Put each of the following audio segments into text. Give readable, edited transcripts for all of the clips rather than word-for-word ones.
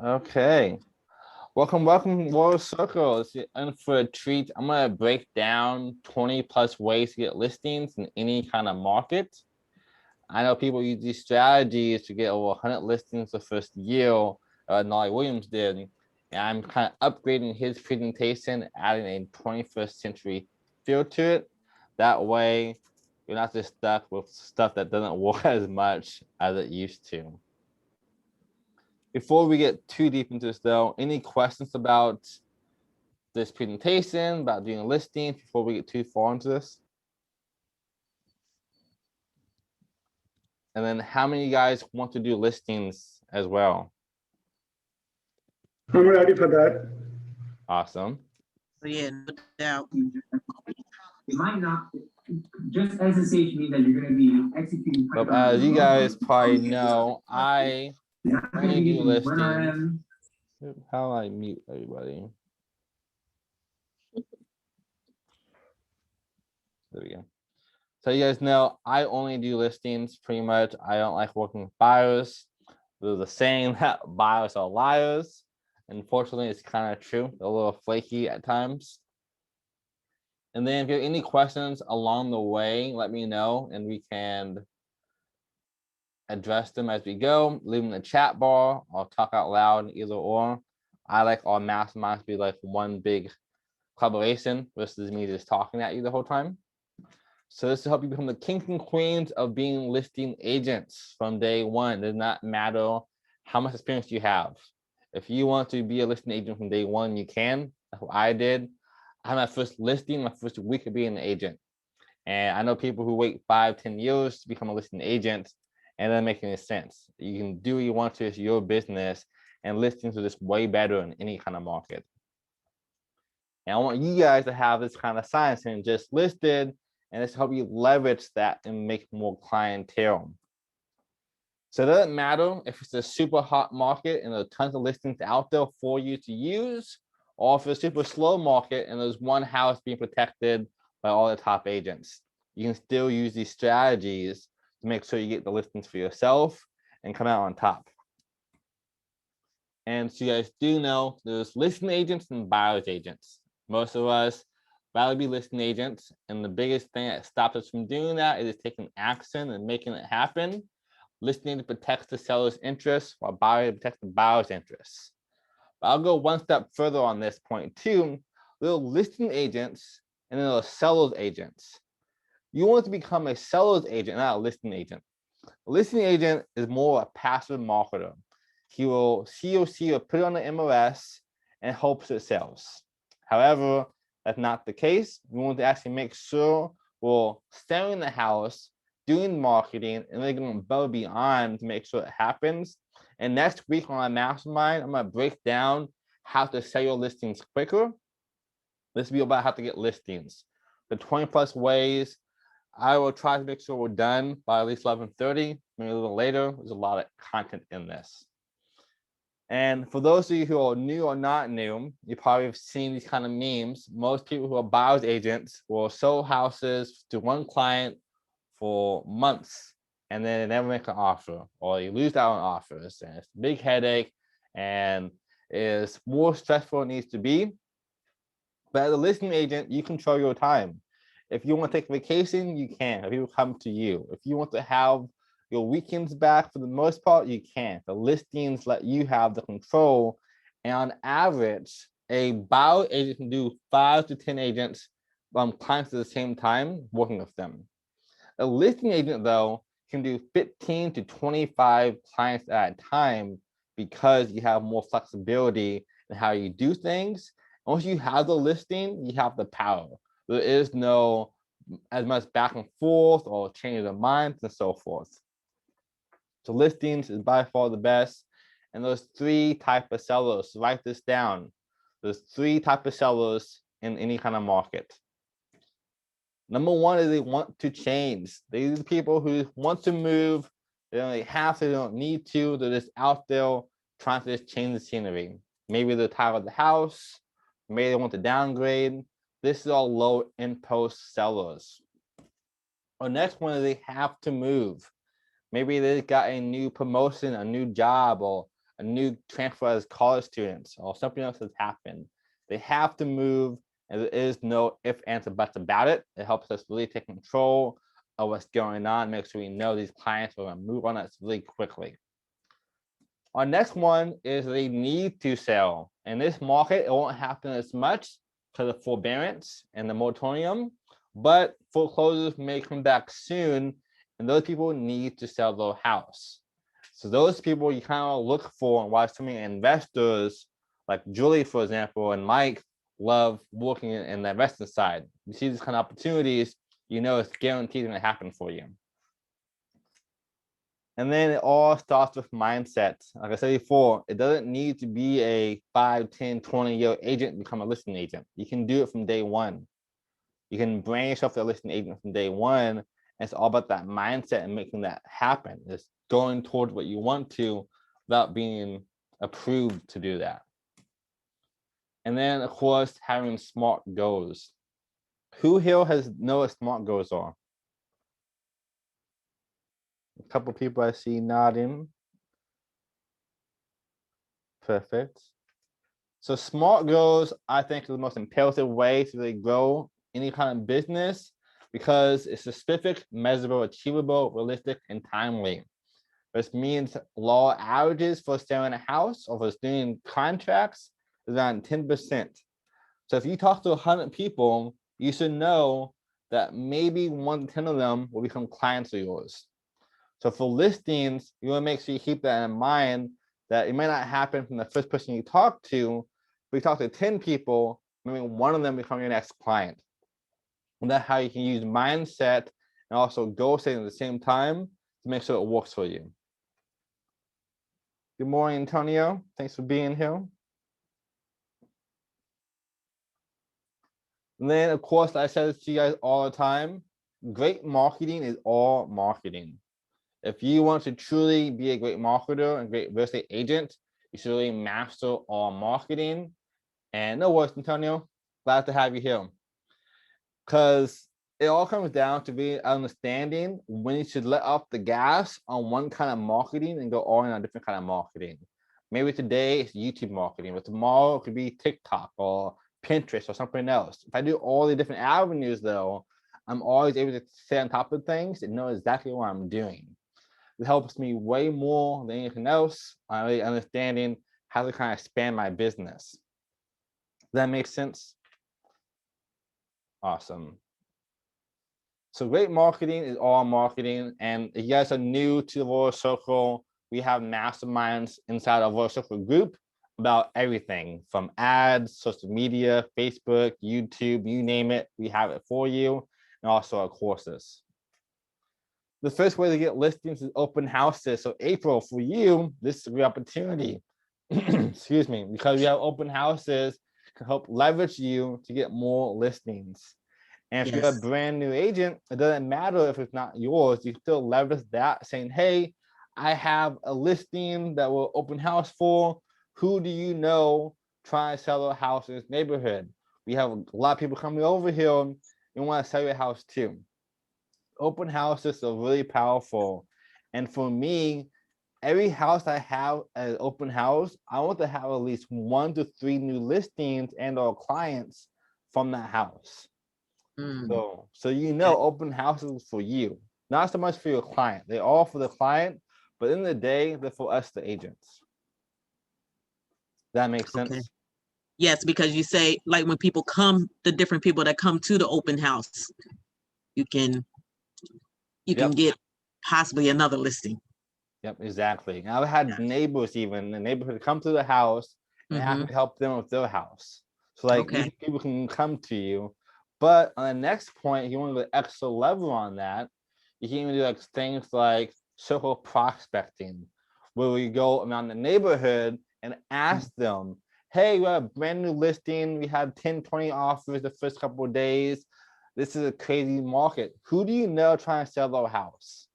Okay. Welcome, World Circle. It's in for a treat. I'm gonna break down 20 plus ways to get listings in any kind of market. I know people use these strategies to get over 100 listings the first year. Nolly Williams did, and I'm kind of upgrading his presentation, adding a 21st century feel to it. That way, you're not just stuck with stuff that doesn't work as much as it used to. Before we get too deep into this, though, any questions about this presentation, about doing listings before we get too far into this? And then how many of you guys want to do listings as well? I'm ready for that. Awesome. Yeah, no doubt. It might not, just SSH means that you're going to be executing. But as you guys probably know, I only do listings. How do I mute everybody? There we go. So you guys know I only do listings pretty much. I don't like working with buyers. There's a saying that buyers are liars. Unfortunately, it's kind of true. They're a little flaky at times. And then if you have any questions along the way, let me know and we can address them as we go. Leave them in the chat bar or talk out loud, either or. I like our masterminds to be like one big collaboration versus me just talking at you the whole time. So this will help you become the kings and queens of being listing agents from day one. It does not matter how much experience you have. If you want to be a listing agent from day one, you can. That's what I did. I had my first listing, my first week of being an agent. And I know people who wait 5-10 years to become a listing agent, and it doesn't make any sense. You can do what you want to, it's your business, and listings are just way better in any kind of market. And I want you guys to have this kind of science and just listed, and it's help you leverage that and make more clientele. So it doesn't matter if it's a super hot market and there's tons of listings out there for you to use, or if it's a super slow market and there's one house being protected by all the top agents. You can still use these strategies to make sure you get the listings for yourself and come out on top. And so you guys do know there's listing agents and buyer's agents. Most of us rather be listing agents, and the biggest thing that stops us from doing that is taking action and making it happen. Listing agent protects the seller's interests while buyer protects the buyer's interests. But I'll go one step further on this point too. There are listing agents and then there are seller's agents. You want to become a seller's agent, not a listing agent. A listing agent is more a passive marketer. He will see or put it on the MLS and hopes it sells. However, that's not the case. We want to actually make sure we're selling the house, doing marketing, and then going above and beyond to make sure it happens. And next week on our mastermind, I'm going to break down how to sell your listings quicker. This will be about how to get listings. The 20 plus ways. I will try to make sure we're done by at least 11:30, maybe a little later. There's a lot of content in this. And for those of you who are new or not new, you probably have seen these kind of memes. Most people who are buyer's agents will sell houses to one client for months and then they never make an offer, or you lose out on offers, and it's a big headache and it's more stressful than it needs to be. But as a listing agent, you control your time. If you want to take a vacation, you can. If people come to you. If you want to have your weekends back, for the most part, you can. The listings let you have the control. And on average, a buyer agent can do 5 to 10 agents clients at the same time working with them. A listing agent, though, can do 15 to 25 clients at a time because you have more flexibility in how you do things. Once you have the listing, you have the power. There is no as much back and forth or change of minds and so forth. So listings is by far the best. And there's 3 types of sellers. So write this down. There's 3 types of sellers in any kind of market. Number 1 is they want to change. These are the people who want to move. They don't have to, they don't need to. They're just out there trying to just change the scenery. Maybe they're tired of the house. Maybe they want to downgrade. This is all low impulse sellers. Or next one is they have to move. Maybe they got a new promotion, a new job, or a new transfer as college students or something else has happened, they have to move, and there is no if, ands, or buts about it. It helps us really take control of what's going on, make sure we know these clients are going to move on us really quickly. Our next one is they need to sell. In this market, it won't happen as much because of forbearance and the moratorium, but foreclosures may come back soon, and those people need to sell their house. So those people you kind of look for and why so many investors like Julie, for example, and Mike love working in the investing side. You see these kind of opportunities, you know it's guaranteed going to happen for you. And then it all starts with mindset. Like I said before, it doesn't need to be a 5, 10, 20-year agent to become a listing agent. You can do it from day one. You can brand yourself a listing agent from day one. And it's all about that mindset and making that happen. Just going towards what you want to without being approved to do that. And then, of course, having SMART goals. Who here know what SMART goals are? A couple people I see nodding. Perfect. So SMART goals, I think, is the most imperative way to really grow any kind of business because it's specific, measurable, achievable, realistic, and timely. This means law averages for selling a house or for doing contracts is around 10%. So if you talk to 100 people, you should know that maybe 1 to 10 of them will become clients of yours. So for listings, you want to make sure you keep that in mind, that it may not happen from the first person you talk to, but you talk to 10 people, maybe 1 of them become your next client. And that's how you can use mindset and also goal setting at the same time to make sure it works for you. Good morning, Antonio. Thanks for being here. And then, of course, I said this to you guys all the time, great marketing is all marketing. If you want to truly be a great marketer and great real estate agent, you should really master all marketing. And no worries, Antonio, glad to have you here. Because it all comes down to being understanding when you should let off the gas on one kind of marketing and go all in on a different kind of marketing. Maybe today it's YouTube marketing, but tomorrow it could be TikTok or Pinterest or something else. If I do all the different avenues though, I'm always able to stay on top of things and know exactly what I'm doing. It helps me way more than anything else. I'm really understanding how to kind of expand my business. Does that make sense? Awesome. So great marketing is all marketing. And if you guys are new to the Royal Circle, we have masterminds inside of Royal Circle group about everything from ads, social media, Facebook, YouTube, you name it, we have it for you, and also our courses. The first way to get listings is open houses. So April, for you, this is a great opportunity. Excuse me, because we have open houses to help leverage you to get more listings. And if you're a brand new agent, it doesn't matter if it's not yours, you still leverage that saying, hey, I have a listing that we'll open house for. Who do you know trying to sell a house in this neighborhood? We have a lot of people coming over here and want to sell your house too. Open houses are really powerful. And for me, every house I have as an open house, I want to have at least 1 to 3 new listings and or clients from that house. So you know, open houses for you, not so much for your client. They're all for the client, but in the day, they're for us, the agents. That makes sense? Okay. Yes, because you say, like when people come, the different people that come to the open house, you can get possibly another listing. Yep, exactly. And I've had neighbors even in the neighborhood come to the house and ask me to help them with their house. So like these people can come to you. But on the next point, if you want to go extra level on that, you can even do like things like circle prospecting, where we go around the neighborhood and ask them, hey, we have a brand new listing. We had 10, 20 offers the first couple of days. This is a crazy market. Who do you know trying to sell their house?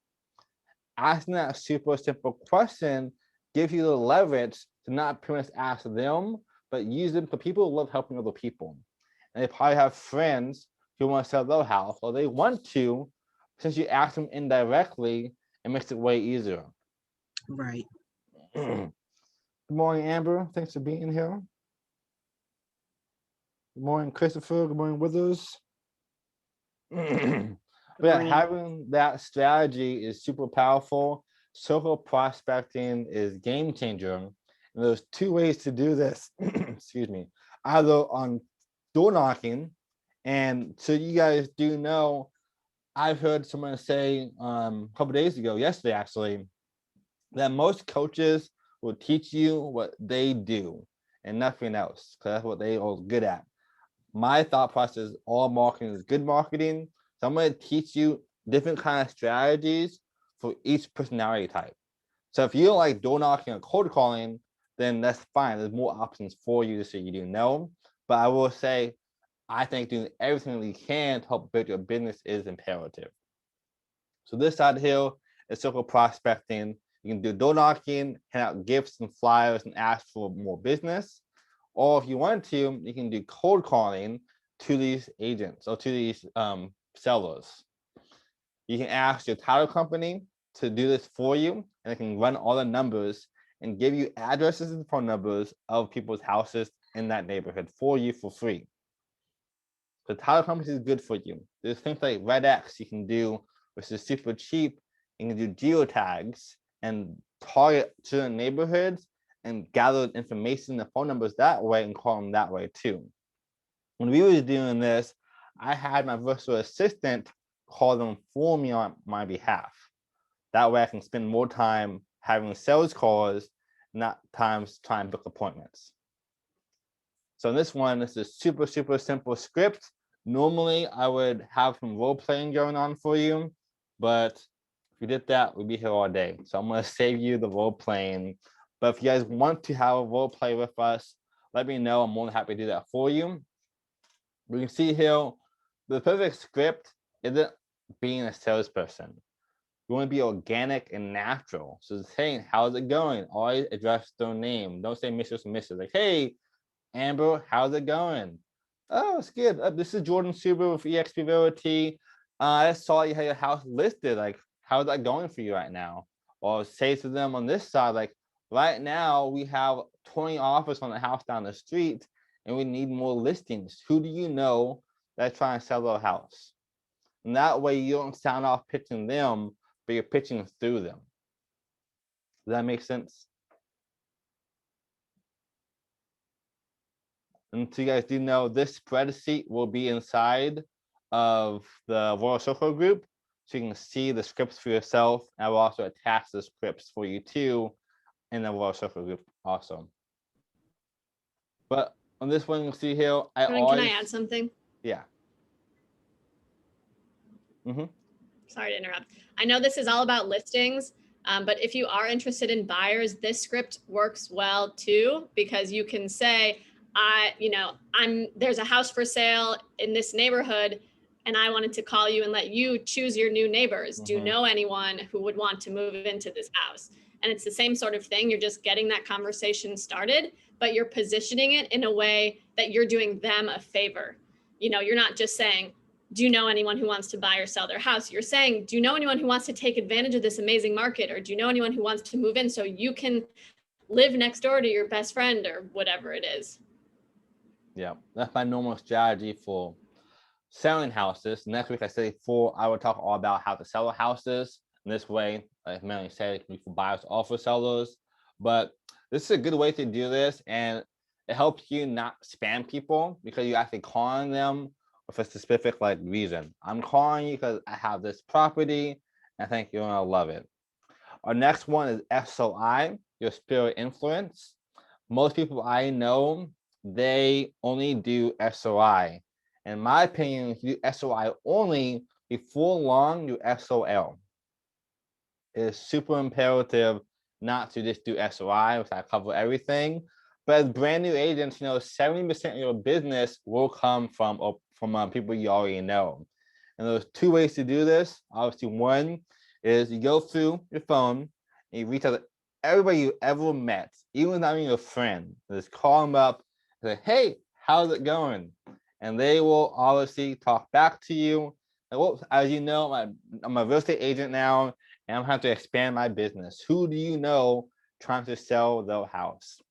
Asking that super simple question gives you the leverage to not pretty much ask them, but use them for people who love helping other people. And they probably have friends who want to sell their house, or they want to, since you ask them indirectly, it makes it way easier. Right. Good morning, Amber. Thanks for being here. Good morning, Christopher. Good morning, Withers. But having that strategy is super powerful. Social prospecting is game changer. And there's two ways to do this. Excuse me. Either on door knocking, and so you guys do know, I've heard someone say a couple days ago, yesterday actually, that most coaches will teach you what they do and nothing else, because that's what they are good at. My thought process, all marketing is good marketing. So I'm going to teach you different kind of strategies for each personality type. So if you don't like door knocking or cold calling, then that's fine. There's more options for you, so you do know. But I will say, I think doing everything we can to help build your business is imperative. So this side here is circle prospecting. You can do door knocking, hand out gifts and flyers and ask for more business. Or if you want to, you can do cold calling to these agents or to these sellers. You can ask your title company to do this for you, and it can run all the numbers and give you addresses and phone numbers of people's houses in that neighborhood for you for free. The title company is good for you. There's things like Red X you can do, which is super cheap. You can do geotags and target certain neighborhoods and gather information and phone numbers that way and call them that way too. When we were doing this, I had my virtual assistant call them for me on my behalf. That way I can spend more time having sales calls, not times trying to book appointments. So in this one, this is super, super simple script. Normally I would have some role playing going on for you, but if we did that, we'd be here all day. So I'm going to save you the role playing. But if you guys want to have a role play with us, let me know. I'm more than happy to do that for you. We can see here, the perfect script isn't being a salesperson. You want to be organic and natural. So saying, how's it going? Always address their name. Don't say Mrs. and Mrs. Like, hey, Amber, how's it going? Oh, it's good. This is Jordan Subaru with eXp Realty. I saw you had your house listed. Like, how's that going for you right now? Or say to them on this side, like, right now we have 20 offers on the house down the street and we need more listings. Who do you know that's trying to sell their house? And that way you don't sound off pitching them, but you're pitching through them. Does that make sense? And so you guys do know this spreadsheet will be inside of the Royal Circle group, so you can see the scripts for yourself. I will also attach the scripts for you too in the Royal Circle group also. But on this one, you'll see here, Can I add something? Yeah. Sorry to interrupt. I know this is all about listings, but if you are interested in buyers, this script works well too, because you can say, there's a house for sale in this neighborhood, and I wanted to call you and let you choose your new neighbors. Do you know anyone who would want to move into this house? And it's the same sort of thing. You're just getting that conversation started, but you're positioning it in a way that you're doing them a favor. You're not just saying, do you know anyone who wants to buy or sell their house? You're saying, do you know anyone who wants to take advantage of this amazing market? Or do you know anyone who wants to move in so you can live next door to your best friend or whatever it is? Yeah, that's my normal strategy for selling houses. Next week, I will talk all about how to sell houses. In this way, like Melanie said, it can be for buyers or for sellers. But this is a good way to do this, and it helps you not spam people because you're actually calling them with a specific reason. I'm calling you because I have this property. I think you're gonna love it. Our next one is SOI, your spirit influence. Most people I know, they only do SOI. In my opinion, if you do SOI only, before long, do SOL. It is super imperative not to just do SOI, which I cover everything. But as brand new agents, 70% of your business will come from people you already know. And there's two ways to do this. Obviously, one is you go through your phone and you reach out to everybody you ever met, even not even your friend. Just call them up and say, hey, how's it going? And they will obviously talk back to you. And well, as you know, I'm a real estate agent now, and I'm having to expand my business. Who do you know trying to sell their house.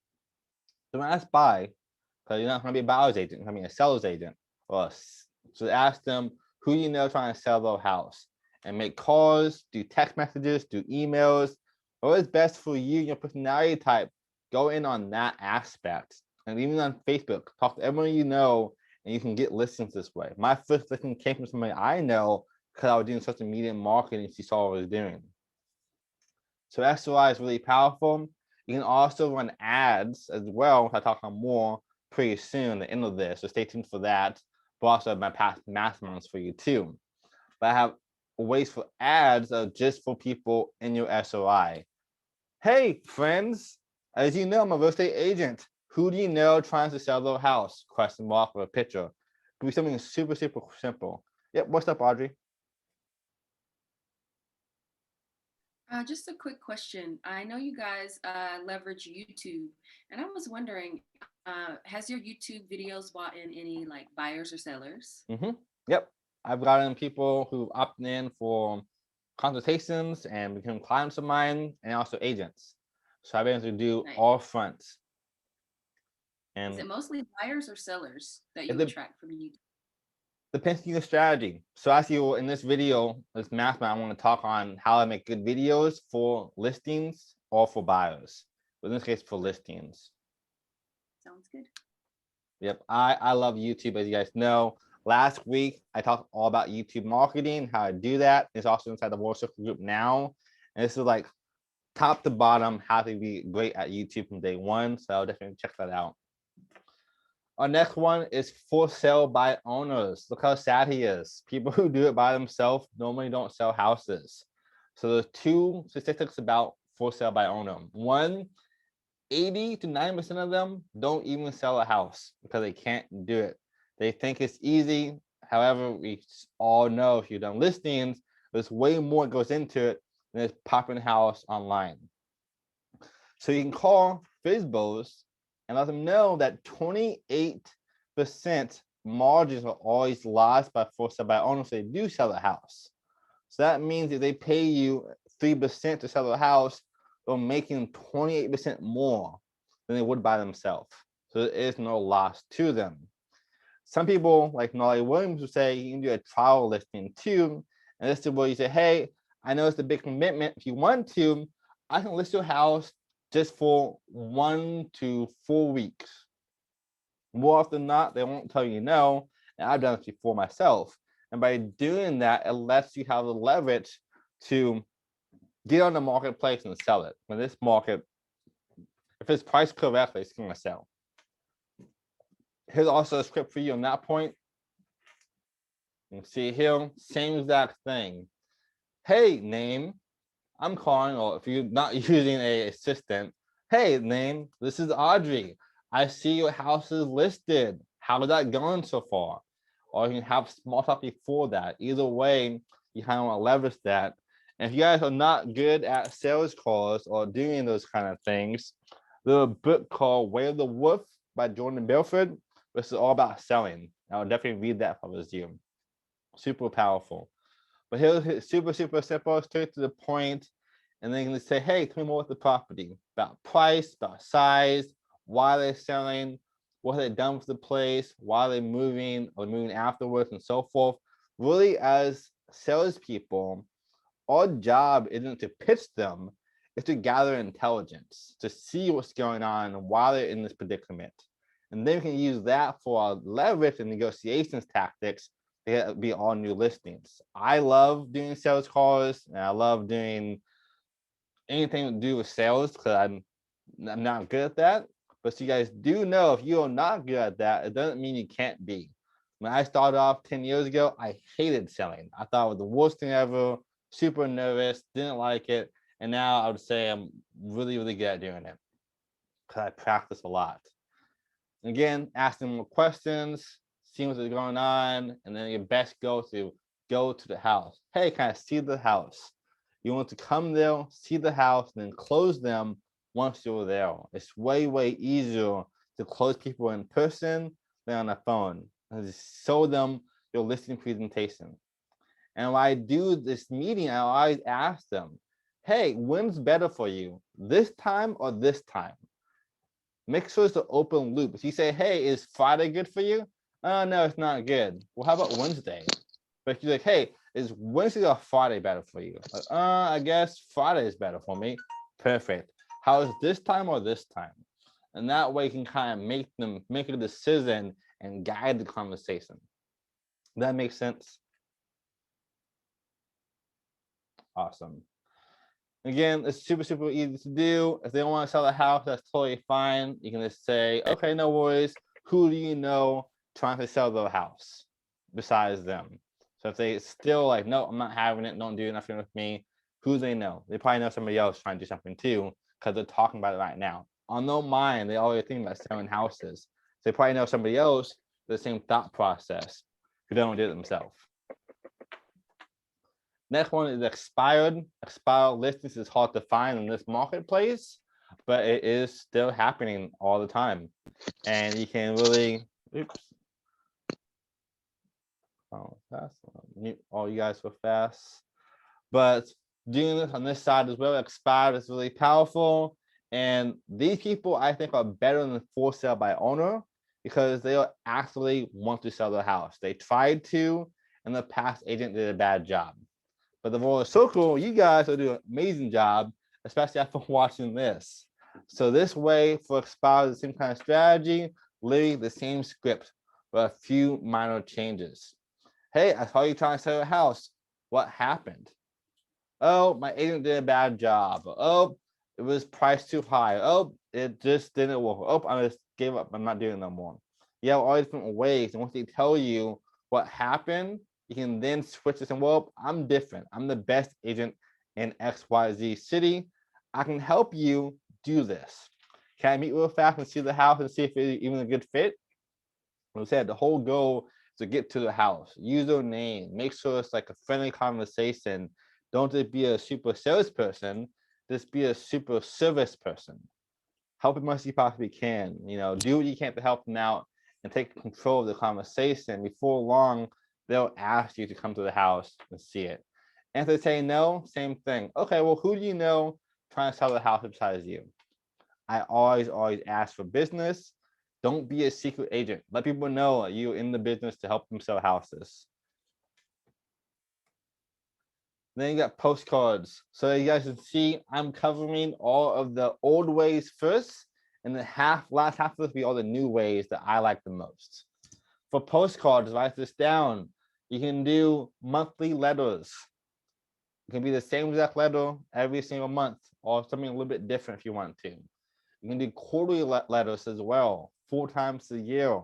Don't ask buy, because you're not going to be a buyer's agent, you're going to be a seller's agent. So ask them who you know trying to sell their house, and make calls, do text messages, do emails. What is best for you, your personality type? Go in on that aspect. And even on Facebook, talk to everyone you know, and you can get listings this way. My first listing came from somebody I know because I was doing social media marketing. She saw what I was doing. So SOI is really powerful. You can also run ads as well, which I'll talk on more pretty soon at the end of this. So stay tuned for that. But also my past masterminds for you too. But I have ways for ads that are just for people in your SOI. Hey, friends, as you know, I'm a real estate agent. Who do you know trying to sell their house? Question mark with a picture. It could be something super, super simple. Yep, what's up, Audrey? Just a quick question. I know you guys leverage YouTube, and I was wondering, has your YouTube videos brought in any like buyers or sellers? Yep, I've gotten people who opt in for consultations and become clients of mine, and also agents. So I've been able to do all fronts. And is it mostly buyers or sellers that you attract from YouTube? Depends on your strategy. So as you in this video, this mastermind, I want to talk on how I make good videos for listings or for buyers. But in this case, for listings. Sounds good. Yep, I love YouTube, as you guys know. Last week, I talked all about YouTube marketing, how to do that. It's also inside the World Circle group now. And this is like top to bottom, how to be great at YouTube from day one. So I'll definitely check that out. Our next one is for sale by owners. Look how sad he is. People who do it by themselves normally don't sell houses. So there's two statistics about for sale by owner. One, 80 to 90% of them don't even sell a house because they can't do it. They think it's easy. However, we all know if you've done listings, there's way more goes into it than just popping a house online. So you can call FSBOs and let them know that 28% margins are always lost by for sale by owners if they do sell a house. So that means if they pay you 3% to sell a house, they're making 28% more than they would by themselves. So there is no loss to them. Some people, like Nolly Williams, would say you can do a trial listing too. And this is where you say, hey, I know it's a big commitment. If you want to, I can list your house just for 1 to 4 weeks. More often than not, they won't tell you no. And I've done this before myself. And by doing that, it lets you have the leverage to get on the marketplace and sell it. In this market, if it's priced correctly, it's going to sell. Here's also a script for you on that point. You can see here, same exact thing. Hey, name, I'm calling, or if you're not using an assistant, hey, name, this is Audrey. I see your house is listed. How's that going so far? Or you can have small talk before that. Either way, you kind of want to leverage that. And if you guys are not good at sales calls or doing those kind of things, there's a book called Way of the Wolf by Jordan Belford, which is all about selling. I'll definitely read that for this year. Super powerful. But here's super, super simple, straight to the point. And then you can say, hey, tell me more about the property, about price, about size, why they're selling, what have they done with the place, why are they moving or moving afterwards, and so forth. Really, as salespeople, our job isn't to pitch them, it's to gather intelligence, to see what's going on and why they're in this predicament. And then we can use that for our leverage and negotiations tactics to be all new listings. I love doing sales calls, and I love doing anything to do with sales because I'm not good at that. But so you guys do know, if you are not good at that, it doesn't mean you can't be. When I started off 10 years ago, I hated selling. I thought it was the worst thing ever, super nervous, didn't like it. And now I would say I'm really, really good at doing it because I practice a lot. Again, asking more questions, seeing what's going on, and then your best go to the house. Hey, can I see the house? You want to come there, see the house, and then close them once you're there. It's way, way easier to close people in person than on the phone. And just show them your listing presentation. And when I do this meeting, I always ask them, hey, when's better for you? This time or this time? Make sure it's an open loop. If you say, hey, is Friday good for you? No, it's not good. Well, how about Wednesday? But if you're like, hey, is Wednesday or Friday better for you? Like, I guess Friday is better for me. Perfect. How is this time or this time? And that way you can kind of make a decision and guide the conversation. That makes sense? Awesome. Again, it's super, super easy to do. If they don't want to sell the house, that's totally fine. You can just say, okay, no worries. Who do you know trying to sell the house besides them? So if they still like, no, I'm not having it, don't do nothing with me, who do they know? They probably know somebody else trying to do something too, because they're talking about it right now. On their mind, they always think about selling houses. So they probably know somebody else with the same thought process who don't do it themselves. Next one is expired. Expired listings is hard to find in this marketplace, but it is still happening all the time. And you can really, oops. Oh, fast. Mute all you guys so fast. But doing this on this side as well, expired is really powerful. And these people, I think, are better than for sale by owner because they actually want to sell the house. They tried to, and the past agent did a bad job. But the Royal Circle, you guys are doing an amazing job, especially after watching this. So this way, for expired, the same kind of strategy, literally the same script, but a few minor changes. Hey, I saw you trying to sell a house. What happened? Oh, my agent did a bad job. Oh, it was priced too high. Oh, it just didn't work. Oh, I just gave up. I'm not doing it no more. You have all these different ways. And once they tell you what happened, you can then switch this and, well, I'm different. I'm the best agent in XYZ city. I can help you do this. Can I meet real fast and see the house and see if it's even a good fit? Like I said, the whole goal is to get to the house. Use their name. Make sure it's like a friendly conversation. Don't just be a super salesperson. Just be a super service person. Help as much as you possibly can. You know, do what you can to help them out and take control of the conversation. Before long, they'll ask you to come to the house and see it. And if they say no, same thing. Okay, well, who do you know trying to sell the house besides you? I always ask for business. Don't be a secret agent. Let people know you're in the business to help them sell houses. Then you got postcards. So you guys can see I'm covering all of the old ways first, and the last half of this will be all the new ways that I like the most. For postcards, write this down. You can do monthly letters. It can be the same exact letter every single month, or something a little bit different if you want to. You can do quarterly letters as well, 4 times a year,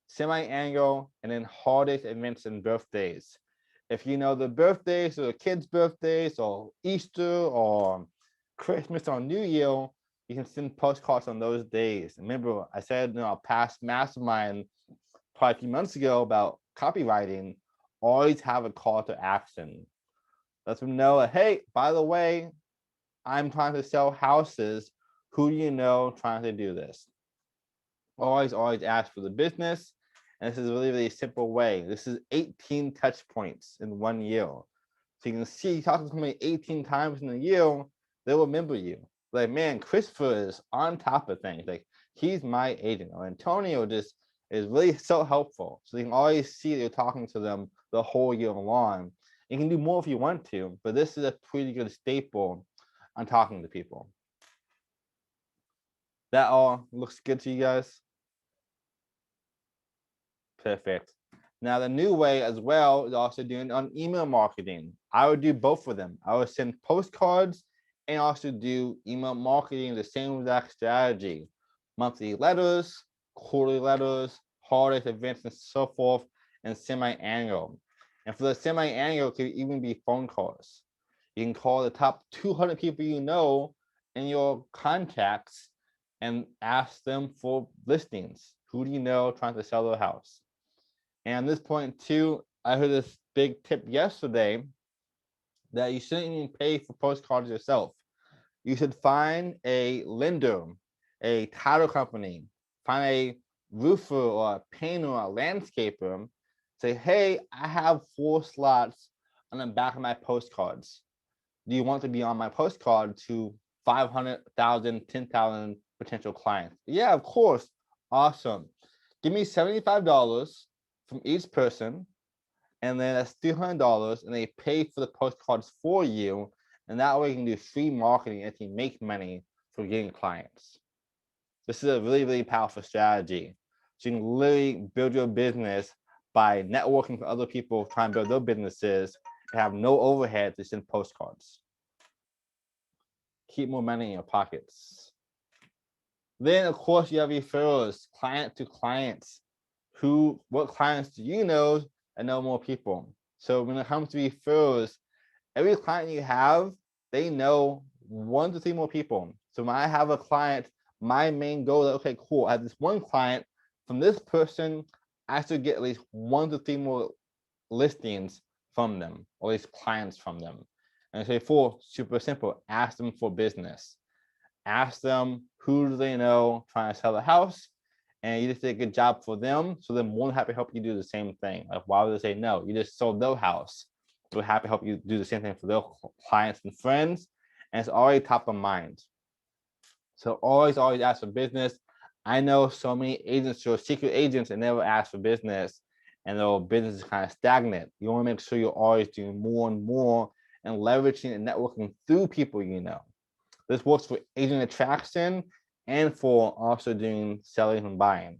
semi-annual, and then holidays, events, and birthdays. If you know the birthdays or the kids' birthdays or Easter or Christmas or New Year, you can send postcards on those days. Remember, I said in our past mastermind probably a few months ago about copywriting, always have a call to action. Let them know, hey, by the way, I'm trying to sell houses. Who do you know trying to do this? Always ask for the business. And this is a really, really simple way. This is 18 touch points in 1 year. So you can see, talk to somebody 18 times in a year, they'll remember you. Like, man, Christopher is on top of things. Like, he's my agent. Or Antonio just is really so helpful. So you can always see that you're talking to them the whole year long. You can do more if you want to, but this is a pretty good staple on talking to people. That all looks good to you guys? Perfect. Now, the new way as well is also doing on email marketing. I would do both of them. I would send postcards and also do email marketing, the same exact strategy. Monthly letters, quarterly letters, holidays, events, and so forth, and semi-annual. And for the semi-annual, it could even be phone calls. You can call the top 200 people you know in your contacts and ask them for listings. Who do you know trying to sell their house? And at this point too, I heard this big tip yesterday that you shouldn't even pay for postcards yourself. You should find a lender, a title company, find a roofer or a painter or a landscaper. Say, hey, I have 4 slots on the back of my postcards. do you want to be on my postcard to 500,000, 10,000 potential clients? Yeah, of course. Awesome. Give me $75 from each person, and then that's $300, and they pay for the postcards for you. And that way you can do free marketing and you can make money for getting clients. This is a really, really powerful strategy. So you can literally build your business by networking with other people trying to build their businesses and have no overhead to send postcards. Keep more money in your pockets. Then, of course, you have referrals, client to clients. What clients do you know and know more people? So when it comes to referrals, every client you have, they know 1 to 3 more people. So when I have a client, my main goal is, okay, cool, I have this one client. From this person, I should get at least 1 to 3 more listings from them, or at least clients from them. And say 4, super simple, ask them for business. Ask them who do they know trying to sell a house, and you just did a good job for them, so they're more than happy to help you do the same thing. Like, why would they say no? You just sold their house. They're happy to help you do the same thing for their clients and friends, and it's already top of mind. So always ask for business. I know so many agents who are secret agents and never ask for business, and their business is kind of stagnant. You want to make sure you're always doing more and more and leveraging and networking through people you know. This works for agent attraction and for also doing selling and buying.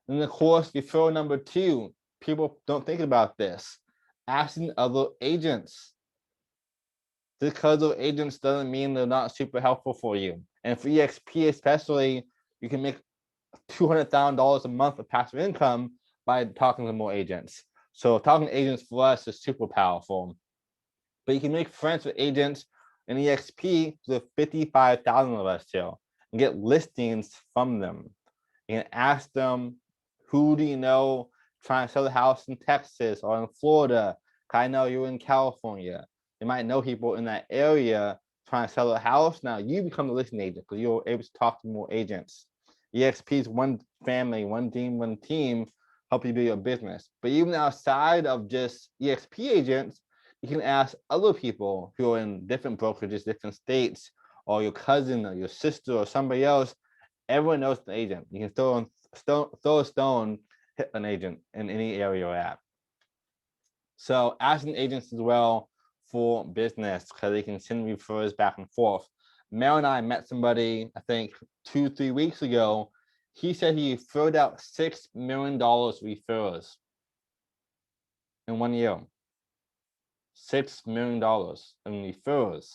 And of course, referral number 2, people don't think about this. Asking other agents. Just because of agents doesn't mean they're not super helpful for you. And for EXP especially, you can make $200,000 a month of passive income by talking to more agents. So talking to agents for us is super powerful. But you can make friends with agents in EXP, there's 55,000 of us still, and get listings from them. You can ask them, who do you know trying to sell a house in Texas or in Florida? I know you're in California. You might know people in that area trying to sell a house. Now you become the listing agent because you're able to talk to more agents. EXP is one family, one team, help you build your business. But even outside of just EXP agents, you can ask other people who are in different brokerages, different states, or your cousin or your sister or somebody else. Everyone knows an agent. You can throw a stone, hit an agent in any area you're at. So asking agents as well for business, because they can send referrals back and forth. Mel and I met somebody, I think 2-3 weeks ago. He said he referred out $6 million referrals in 1 year. $6 million in referrals.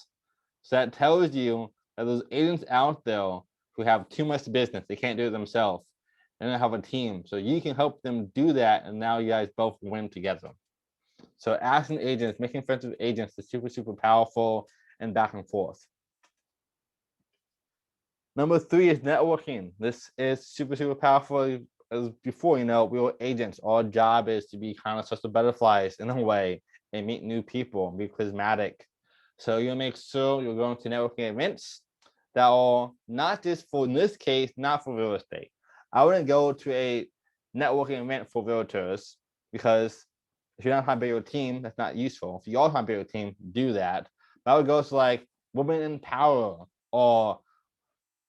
So that tells you that there's agents out there who have too much business. They can't do it themselves. And they have a team. So you can help them do that. And now you guys both win together. So asking agents, making friends with agents is super, super powerful and back and forth. Number 3 is networking. This is super, super powerful. As before, you know, we were agents. Our job is to be kind of social butterflies in a way and meet new people and be charismatic. So you'll make sure you're going to networking events that are not just for, in this case, not for real estate. I wouldn't go to a networking event for realtors because if you're not trying to build your team, that's not useful. If you are trying to build your team, do that. But I would go to like Women in Power or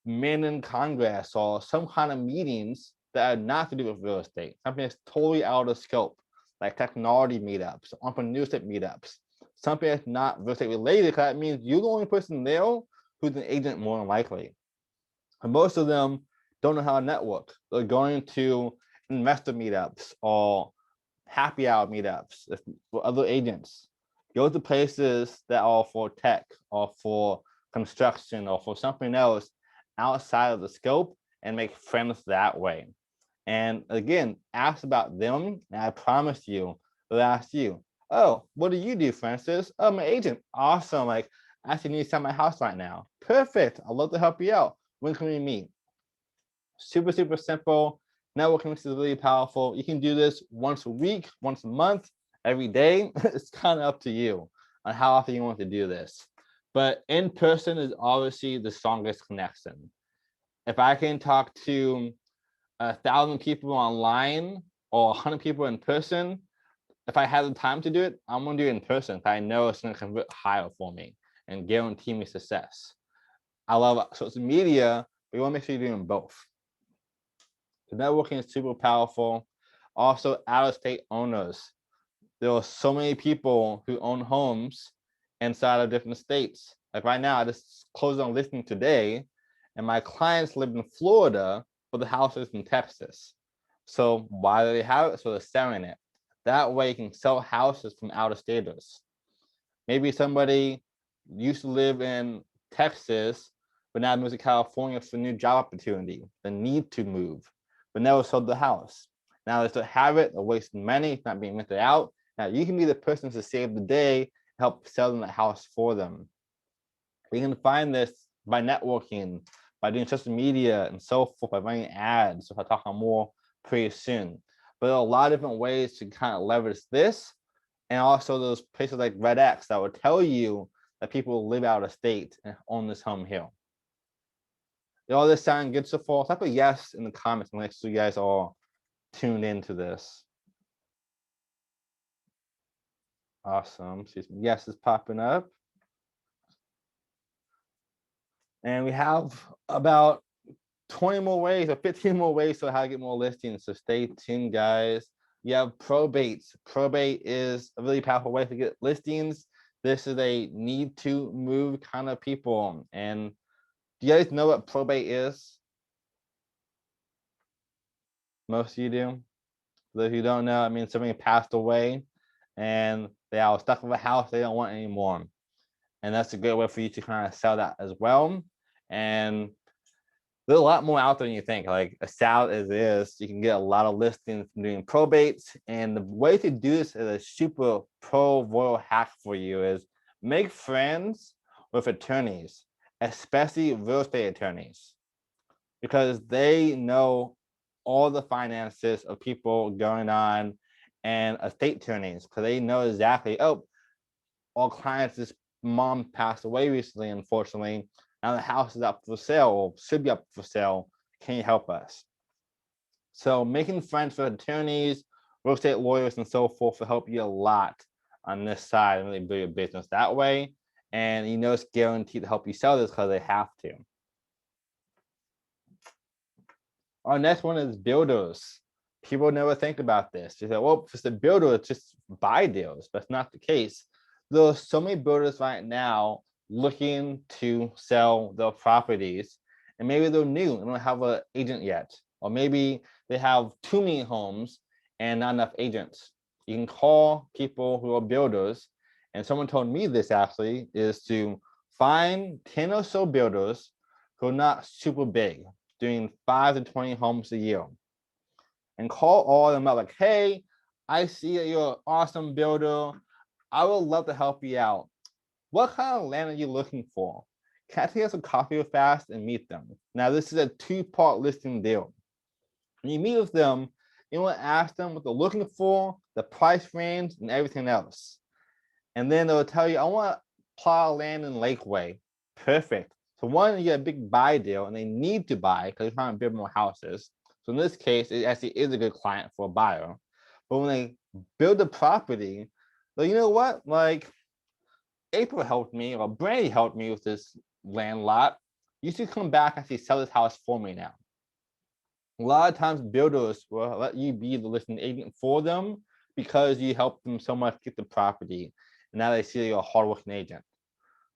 Men in Congress or some kind of meetings that are not to do with real estate. Something that's totally out of scope, like technology meetups, entrepreneurship meetups. Something that's not real estate related, because that means you're the only person there who's an agent more than likely. And most of them don't know how to network. They're going to investor meetups or happy hour meetups for other agents. Go to places that are for tech or for construction or for something else outside of the scope and make friends that way. And again, ask about them, and I promise you, they'll ask you, oh, what do you do, Francis? Oh, I'm an agent. Awesome. Like, I actually need to sell my house right now. Perfect. I'd love to help you out. When can we meet? Super, super simple. Networking is really powerful. You can do this once a week, once a month, every day. It's kind of up to you on how often you want to do this. But in person is obviously the strongest connection. If I can talk to 1,000 people online or 100 people in person, if I have the time to do it, I'm gonna do it in person if I know it's gonna convert higher for me and guarantee me success. I love social media, but you wanna make sure you're doing both. The networking is super powerful. Also, out-of-state owners. There are so many people who own homes inside of different states. Like right now, I just closed on listing today, and my clients live in Florida, but the house is in Texas. So why do they have it? So they're selling it. That way you can sell houses from out-of-staters. Maybe somebody used to live in Texas, but now moves to California for a new job opportunity. They need to move, but never sold the house. Now they still have it, they're wasting money, it's not being rented out. Now you can be the person to save the day, help sell them the house for them. You can find this by networking, by doing social media and so forth, by running ads, which I'll talk on more pretty soon. But there are a lot of different ways to kind of leverage this. And also those places like Red X that will tell you that people live out of state and own this home here. Did all this sound good so far? Type a yes in the comments and make sure you guys all tuned into this. Awesome. See some yeses popping up. And we have about 20 more ways or 15 more ways to how to get more listings. So stay tuned, guys. You have probates. Probate is a really powerful way to get listings. This is a need to move kind of people. And do you guys know what probate is? Most of you do. For those who don't know, it means somebody passed away and they are stuck with a house they don't want anymore. And that's a good way for you to kind of sell that as well. And there's a lot more out there than you think. Like a sale as is, you can get a lot of listings from doing probates. And the way to do this is a super pro royal hack for you is make friends with attorneys, especially real estate attorneys, because they know all the finances of people going on, and estate attorneys, because they know exactly, oh, all clients, this mom passed away recently, unfortunately. Now the house is up for sale, or should be up for sale. Can you help us? So making friends with attorneys, real estate lawyers, and so forth will help you a lot on this side and really build your business that way. And you know it's guaranteed to help you sell this because they have to. Our next one is builders. People never think about this. They say, well, if it's a builder, it's just buy deals. But it's not the case. There are so many builders right now looking to sell their properties, and maybe they're new and don't have an agent yet, or maybe they have too many homes and not enough agents. You can call people who are builders, and someone told me this actually, is to find 10 or so builders who are not super big, doing 5 to 20 homes a year, and call all of them up like, hey, I see that you're an awesome builder. I would love to help you out. What kind of land are you looking for? Can I take us a coffee real fast and meet them? Now, this is a 2-part listing deal. When you meet with them, you want to ask them what they're looking for, the price range, and everything else. And then they'll tell you, I want to plow land in Lakeway. Perfect. So one, you get a big buy deal, and they need to buy because they're trying to build more houses. So in this case, it actually is a good client for a buyer. But when they build the property, well, you know what? Like, April helped me, or Brandy helped me with this land lot. You should come back and actually sell this house for me now. A lot of times builders will let you be the listing agent for them because you helped them so much get the property. And now they see you're a hardworking agent.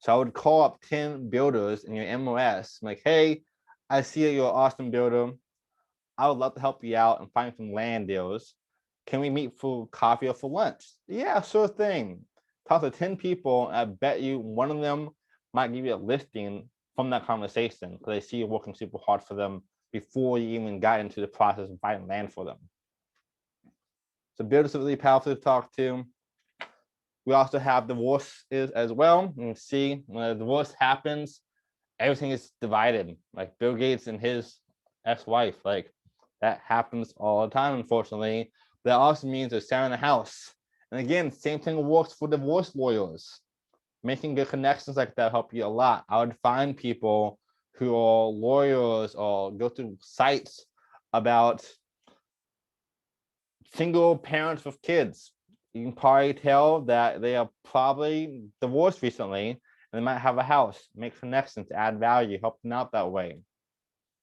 So I would call up 10 builders in your MLS, like, hey, I see that you're an awesome builder. I would love to help you out and find some land deals. Can we meet for coffee or for lunch? Yeah, sure thing. Talk to 10 people, and I bet you one of them might give you a listing from that conversation because they see you working super hard for them before you even got into the process of buying land for them. So builders are really powerful to talk to. We also have divorces as well. You can see when a divorce happens, everything is divided. Like Bill Gates and his ex-wife, like that happens all the time, unfortunately. That also means they're selling the house. And again, same thing works for divorce lawyers. Making good connections like that help you a lot. I would find people who are lawyers or go to sites about single parents with kids. you can probably tell that they are probably divorced recently, and they might have a house, make connections, add value, help them out that way.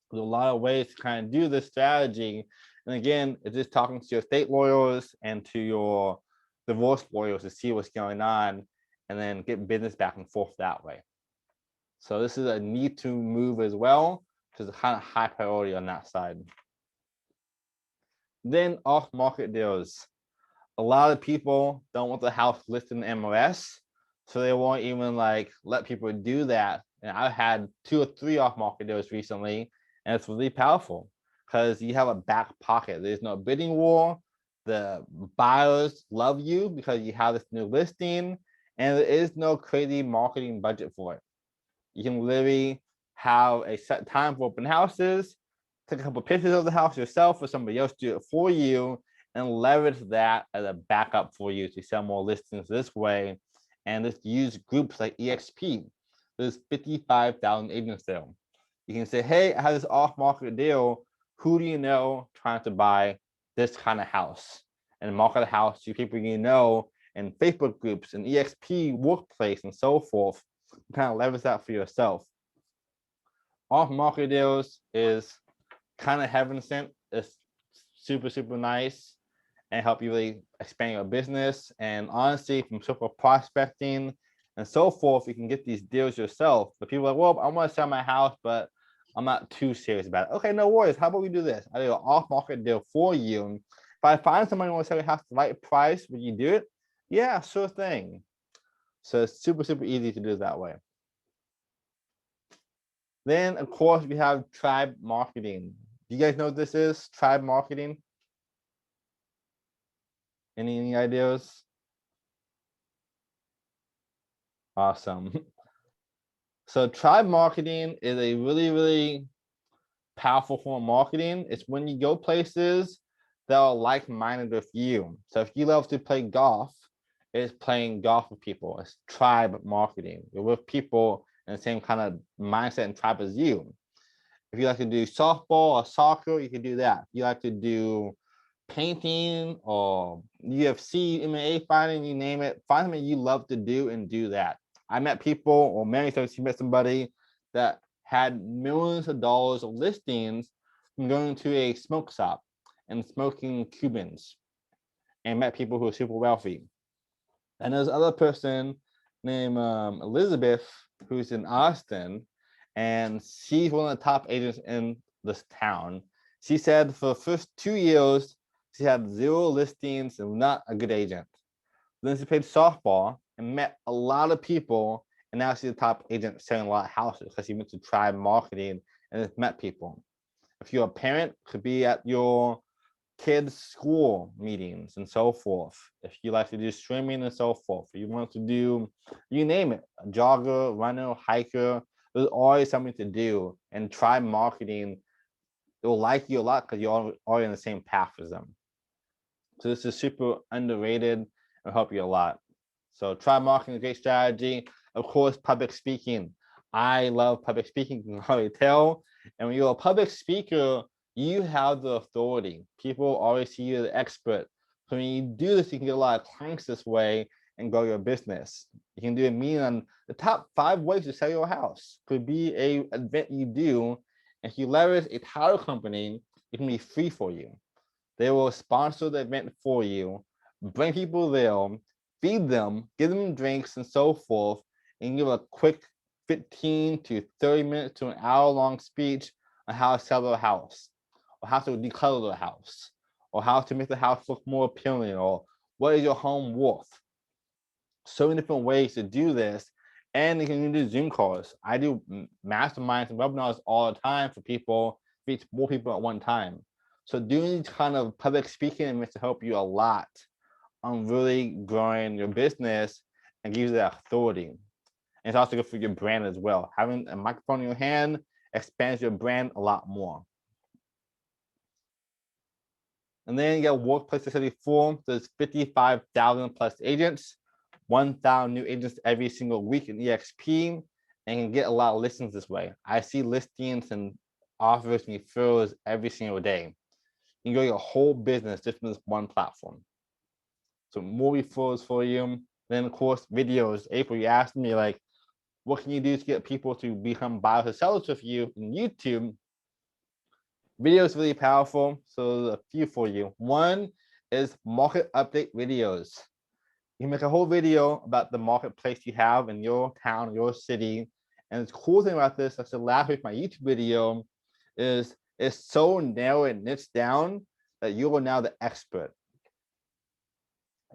There's a lot of ways to kind of do this strategy. And again, it's just talking to your state lawyers and to your divorce lawyers to see what's going on, and then get business back and forth that way. So this is a need to move as well, which is a kind of high priority on that side. Then off-market deals. A lot of people don't want the house listed in MLS, so they won't even like let people do that. And I've had 2 or 3 off-market deals recently, and it's really powerful because you have a back pocket. There's no bidding war. The buyers love you because you have this new listing, and there is no crazy marketing budget for it. You can literally have a set time for open houses, take a couple pictures of the house yourself or somebody else do it for you, and leverage that as a backup for you to sell more listings this way. And just use groups like EXP. There's 55,000 agents there. You can say, hey, I have this off-market deal. Who do you know trying to buy this kind of house? And market the house to people you know in Facebook groups and EXP workplace and so forth. You kind of leverage that for yourself. Off-market deals is kind of heaven sent. It's super, super nice and help you really expand your business. And honestly, from super prospecting and so forth, you can get these deals yourself. But people are like, well, I want to sell my house, but I'm not too serious about it. Okay, no worries. How about we do this? I do an off-market deal for you. If I find somebody who wants to sell your house at the right price, would you do it? Yeah, sure thing. So it's super, super easy to do it that way. Then, of course, we have tribe marketing. Do you guys know what this is? Tribe marketing? Any ideas? Awesome. So tribe marketing is a really, really powerful form of marketing. It's when you go places that are like-minded with you. So if you love to play golf, it's playing golf with people. It's tribe marketing. You're with people in the same kind of mindset and tribe as you. If you like to do softball or soccer, you can do that. If you like to do painting or UFC, MMA fighting, you name it, find something you love to do and do that. I met people, or many times you met somebody that had millions of dollars of listings from going to a smoke shop and smoking Cubans, and met people who are super wealthy. And there's another person named Elizabeth, who's in Austin, and she's one of the top agents in this town. She said for the first 2 years, she had 0 listings and not a good agent. Then she played softball and met a lot of people, and now she's a top agent selling a lot of houses because she went to tribe marketing and just met people. If you're a parent, could be at your kids' school meetings and so forth. If you like to do swimming and so forth, if you want to do, you name it, a jogger, runner, hiker, there's always something to do. And tribe marketing, they'll like you a lot because you're already in the same path as them. So this is super underrated and will help you a lot. So tribe marketing is a great strategy. Of course, public speaking. I love public speaking, you can probably tell. And when you're a public speaker, you have the authority. People always see you as an expert. So when you do this, you can get a lot of clients this way and grow your business. You can do a meeting on the top 5 ways to sell your house. Could be an event you do. If you leverage a title company, it can be free for you. They will sponsor the event for you, bring people there, feed them, give them drinks and so forth, and give a quick 15 to 30 minutes to an hour-long speech on how to sell their house, or how to declutter the house, or how to make the house look more appealing, or what is your home worth. So many different ways to do this, and you can do Zoom calls. I do masterminds and webinars all the time for people, reach more people at one time. So doing kind of public speaking events to help you a lot on really growing your business and gives you that authority. And it's also good for your brand as well. Having a microphone in your hand expands your brand a lot more. And then you got workplace facility forum. There's 55,000 plus agents, 1,000 new agents every single week in EXP, and you can get a lot of listings this way. I see listings and offers and referrals every single day. You can grow your whole business just from this one platform. some more referrals for you. Then of course, videos. April, you asked me like, what can you do to get people to become buyers or sellers with you in YouTube? Video is really powerful. So there's a few for you. One is market update videos. You make a whole video about the marketplace you have in your town, your city. And the cool thing about this, I said last week, my YouTube video is it's so narrow and niche down that you are now the expert.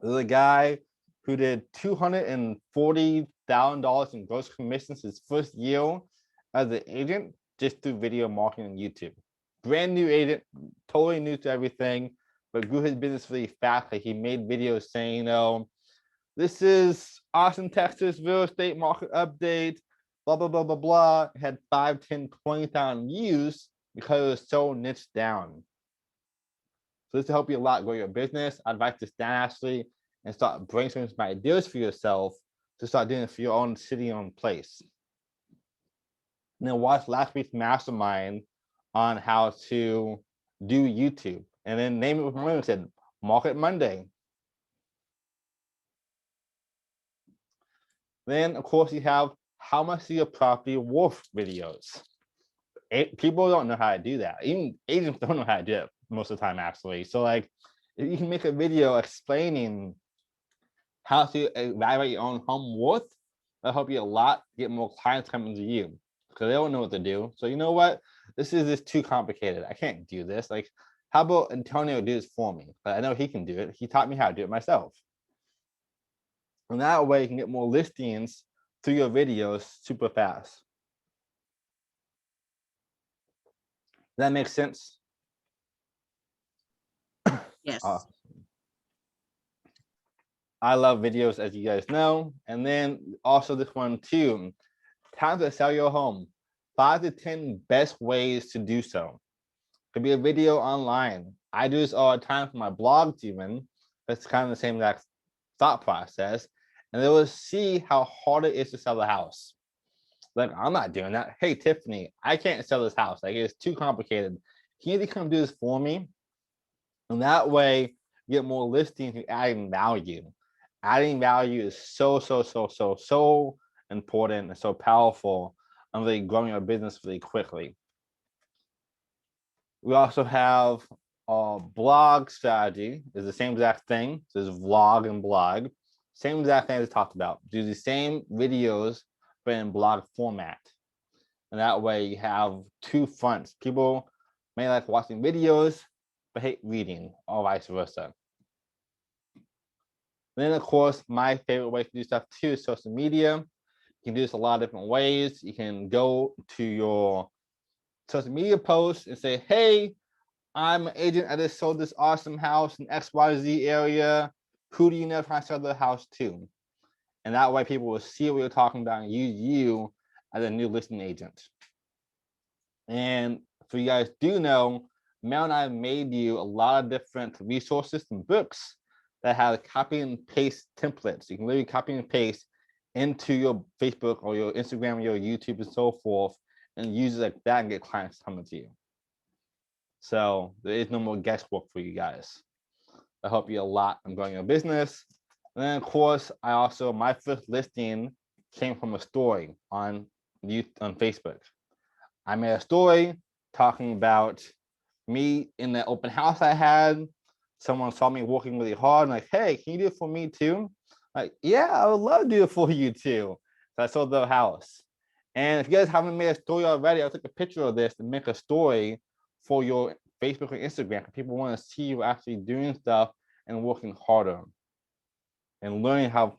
There's a guy who did $240,000 in gross commissions his first year as an agent just through video marketing on YouTube. Brand new agent, totally new to everything, but grew his business really fast. Like he made videos saying, you know, this is Austin, Texas real estate market update, blah, blah, blah, blah, blah. It had 5, 10, 20,000 views because it was so niche down. So this will help you a lot grow your business. I'd advise to stand actually and start brainstorming some ideas for yourself to start doing it for your own city, own place. And then watch last week's mastermind on how to do YouTube. And then name it with my name, said Market Monday. Then, of course, you have how much is your property worth videos. People don't know how to do that. Even agents don't know how to do it most of the time, actually. So, like, if you can make a video explaining how to evaluate your own home worth, that'll help you a lot to get more clients coming to you because they don't know what to do. So, you know what? This is just too complicated. I can't do this. Like, how about Antonio do this for me? But I know he can do it. He taught me how to do it myself. And that way you can get more listings through your videos super fast. Does that make sense? Yes. I love videos, as you guys know. And then also this one too, time to sell your home. 5 to 10 best ways to do so. Could be a video online. I do this all the time for my blogs even. It's kind of the same exact thought process. And they will see how hard it is to sell the house. Like, I'm not doing that. Hey, Tiffany, I can't sell this house. Like, it's too complicated. Can you come do this for me? And that way, you get more listings and adding value. Adding value is so important and so powerful and really growing your business really quickly. We also have a blog strategy. Is the same exact thing. There's vlog and blog. Same exact thing as I talked about. Do the same videos, but in blog format. And that way you have two fronts. People may like watching videos, but hate reading, or vice versa. Then, of course, my favorite way to do stuff too is social media. You can do this a lot of different ways. You can go to your social media posts and say, hey, I'm an agent. I just sold this awesome house in XYZ area. Who do you know trying to sell the house to? And that way people will see what you're talking about and use you as a new listing agent. And so you guys do know, Mel and I made you a lot of different resources and books that have copy and paste templates. You can literally copy and paste into your Facebook or your Instagram or your YouTube and so forth and use it like that and get clients coming to you. So there is no more guesswork for you guys. I help you a lot in growing your business. And then, of course, my first listing came from a story on Facebook. I made a story talking about me in the open house I had. Someone saw me working really hard and like, hey, can you do it for me too? Like, yeah, I would love to do it for you too. So I sold the house. And if you guys haven't made a story already, I'll take a picture of this and make a story for your Facebook or Instagram. People want to see you actually doing stuff and working harder and learning how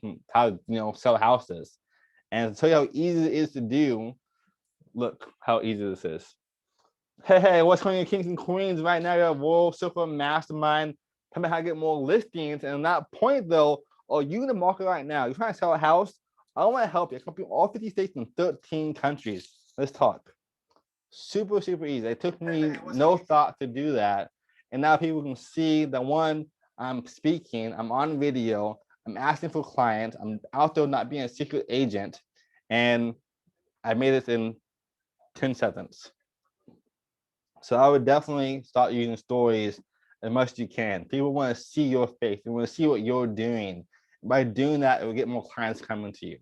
sell houses. And to tell you how easy it is to do, look how easy this is. Hey, what's going on, kings and queens? Right now, you're a World Circle Mastermind. Tell me how to get more listings. And at that point, though, are you in the market right now? You're trying to sell a house? I want to help you. I can help you in all 50 states and 13 countries. Let's talk. Super easy. It took me no thought to do that. And now people can see the one, I'm speaking, I'm on video, I'm asking for clients, I'm out there not being a secret agent, and I made it in 10 seconds. So I would definitely start using stories as much as you can. People want to see your face. They want to see what you're doing. By doing that, it will get more clients coming to you.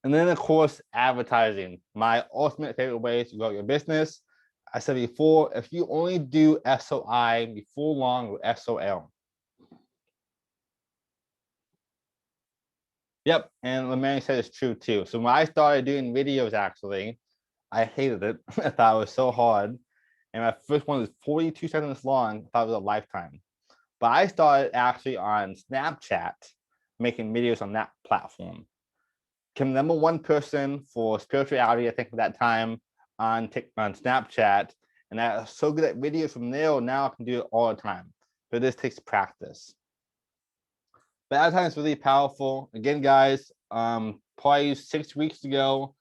And then, of course, advertising. My ultimate favorite way to grow your business. I said before, if you only do SOI, before long with SOL. Yep, and Lemay said it's true too. So when I started doing videos, actually, I hated it. I thought it was so hard. And my first one was 42 seconds long. I thought it was a lifetime. But I started actually on Snapchat, making videos on that platform. Became the #1 person for spirituality, I think, at that time on Snapchat. And I was so good at videos from there, now I can do it all the time. But this takes practice. But advertising is really powerful. Again, guys, probably 6 weeks ago,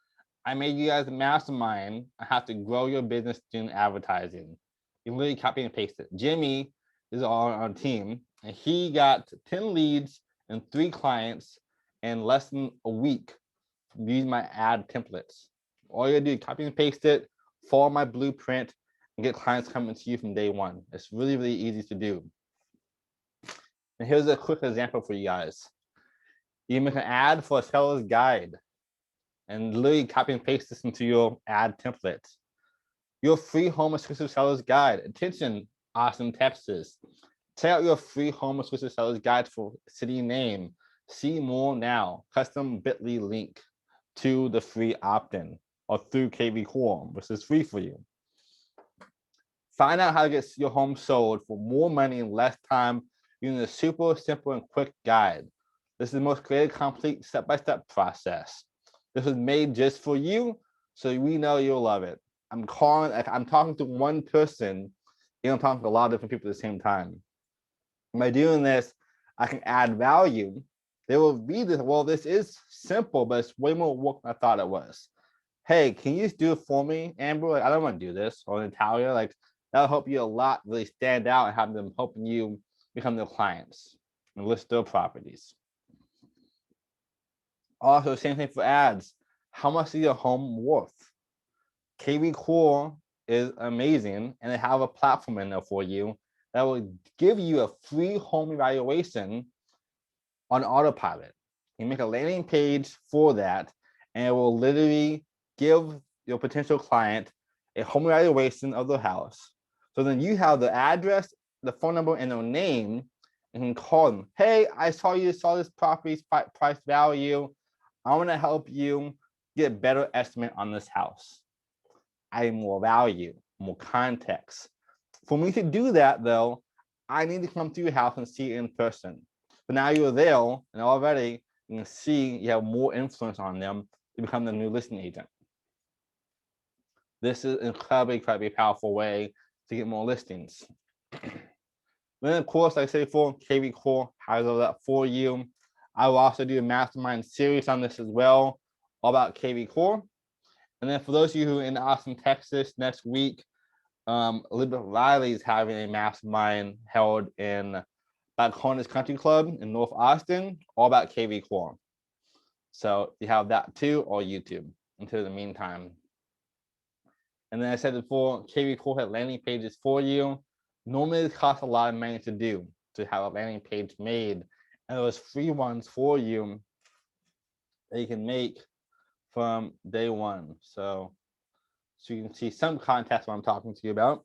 I made you guys a mastermind on how to grow your business doing advertising. You literally copy and paste it. Jimmy is on our team, and he got 10 leads and 3 clients in less than a week from using my ad templates. All you gotta do is copy and paste it, follow my blueprint, and get clients coming to you from day one. It's really, really easy to do. And here's a quick example for you guys. You make an ad for a seller's guide and literally copy and paste this into your ad template. Your free home exclusive seller's guide. Attention, Austin, Texas. Check out your free home exclusive seller's guide for city name. See more now. Custom bit.ly link to the free opt-in or through KV Core, which is free for you. Find out how to get your home sold for more money in less time using a super simple and quick guide. This is the most creative, complete step-by-step process. This was made just for you, so we know you'll love it. I'm talking to one person, I'm talking to a lot of different people at the same time. By doing this, I can add value. They will read this. Well, this is simple, but it's way more work than I thought it was. Hey, can you just do it for me, Amber? Like, I don't want to do this. Or Natalia, like, that'll help you a lot really stand out and have them helping you become their clients and list their properties. Also, same thing for ads. How much is your home worth? KV Core is amazing, and they have a platform in there for you that will give you a free home evaluation on autopilot. You make a landing page for that, and it will literally give your potential client a home evaluation of the house. So then you have the address, the phone number, and their name, and can call them. Hey, I saw you saw this property's price value. I want to help you get a better estimate on this house. Add more value, more context. For me to do that, though, I need to come to your house and see it in person. But now you're there, and already you can see you have more influence on them to become the new listing agent. This is an incredibly powerful way to get more listings. Then, of course, like I said before, KV Core has all that for you. I will also do a mastermind series on this as well, all about KV Core. And then for those of you who are in Austin, Texas, next week, Elizabeth Riley is having a mastermind held in Balcones Country Club in North Austin, all about KV Core. So you have that too, or YouTube until the meantime. And then I said before, KV Core had landing pages for you. Normally it costs a lot of money to do, to have a landing page made. And those free ones for you that you can make from day one. So you can see some context what I'm talking to you about.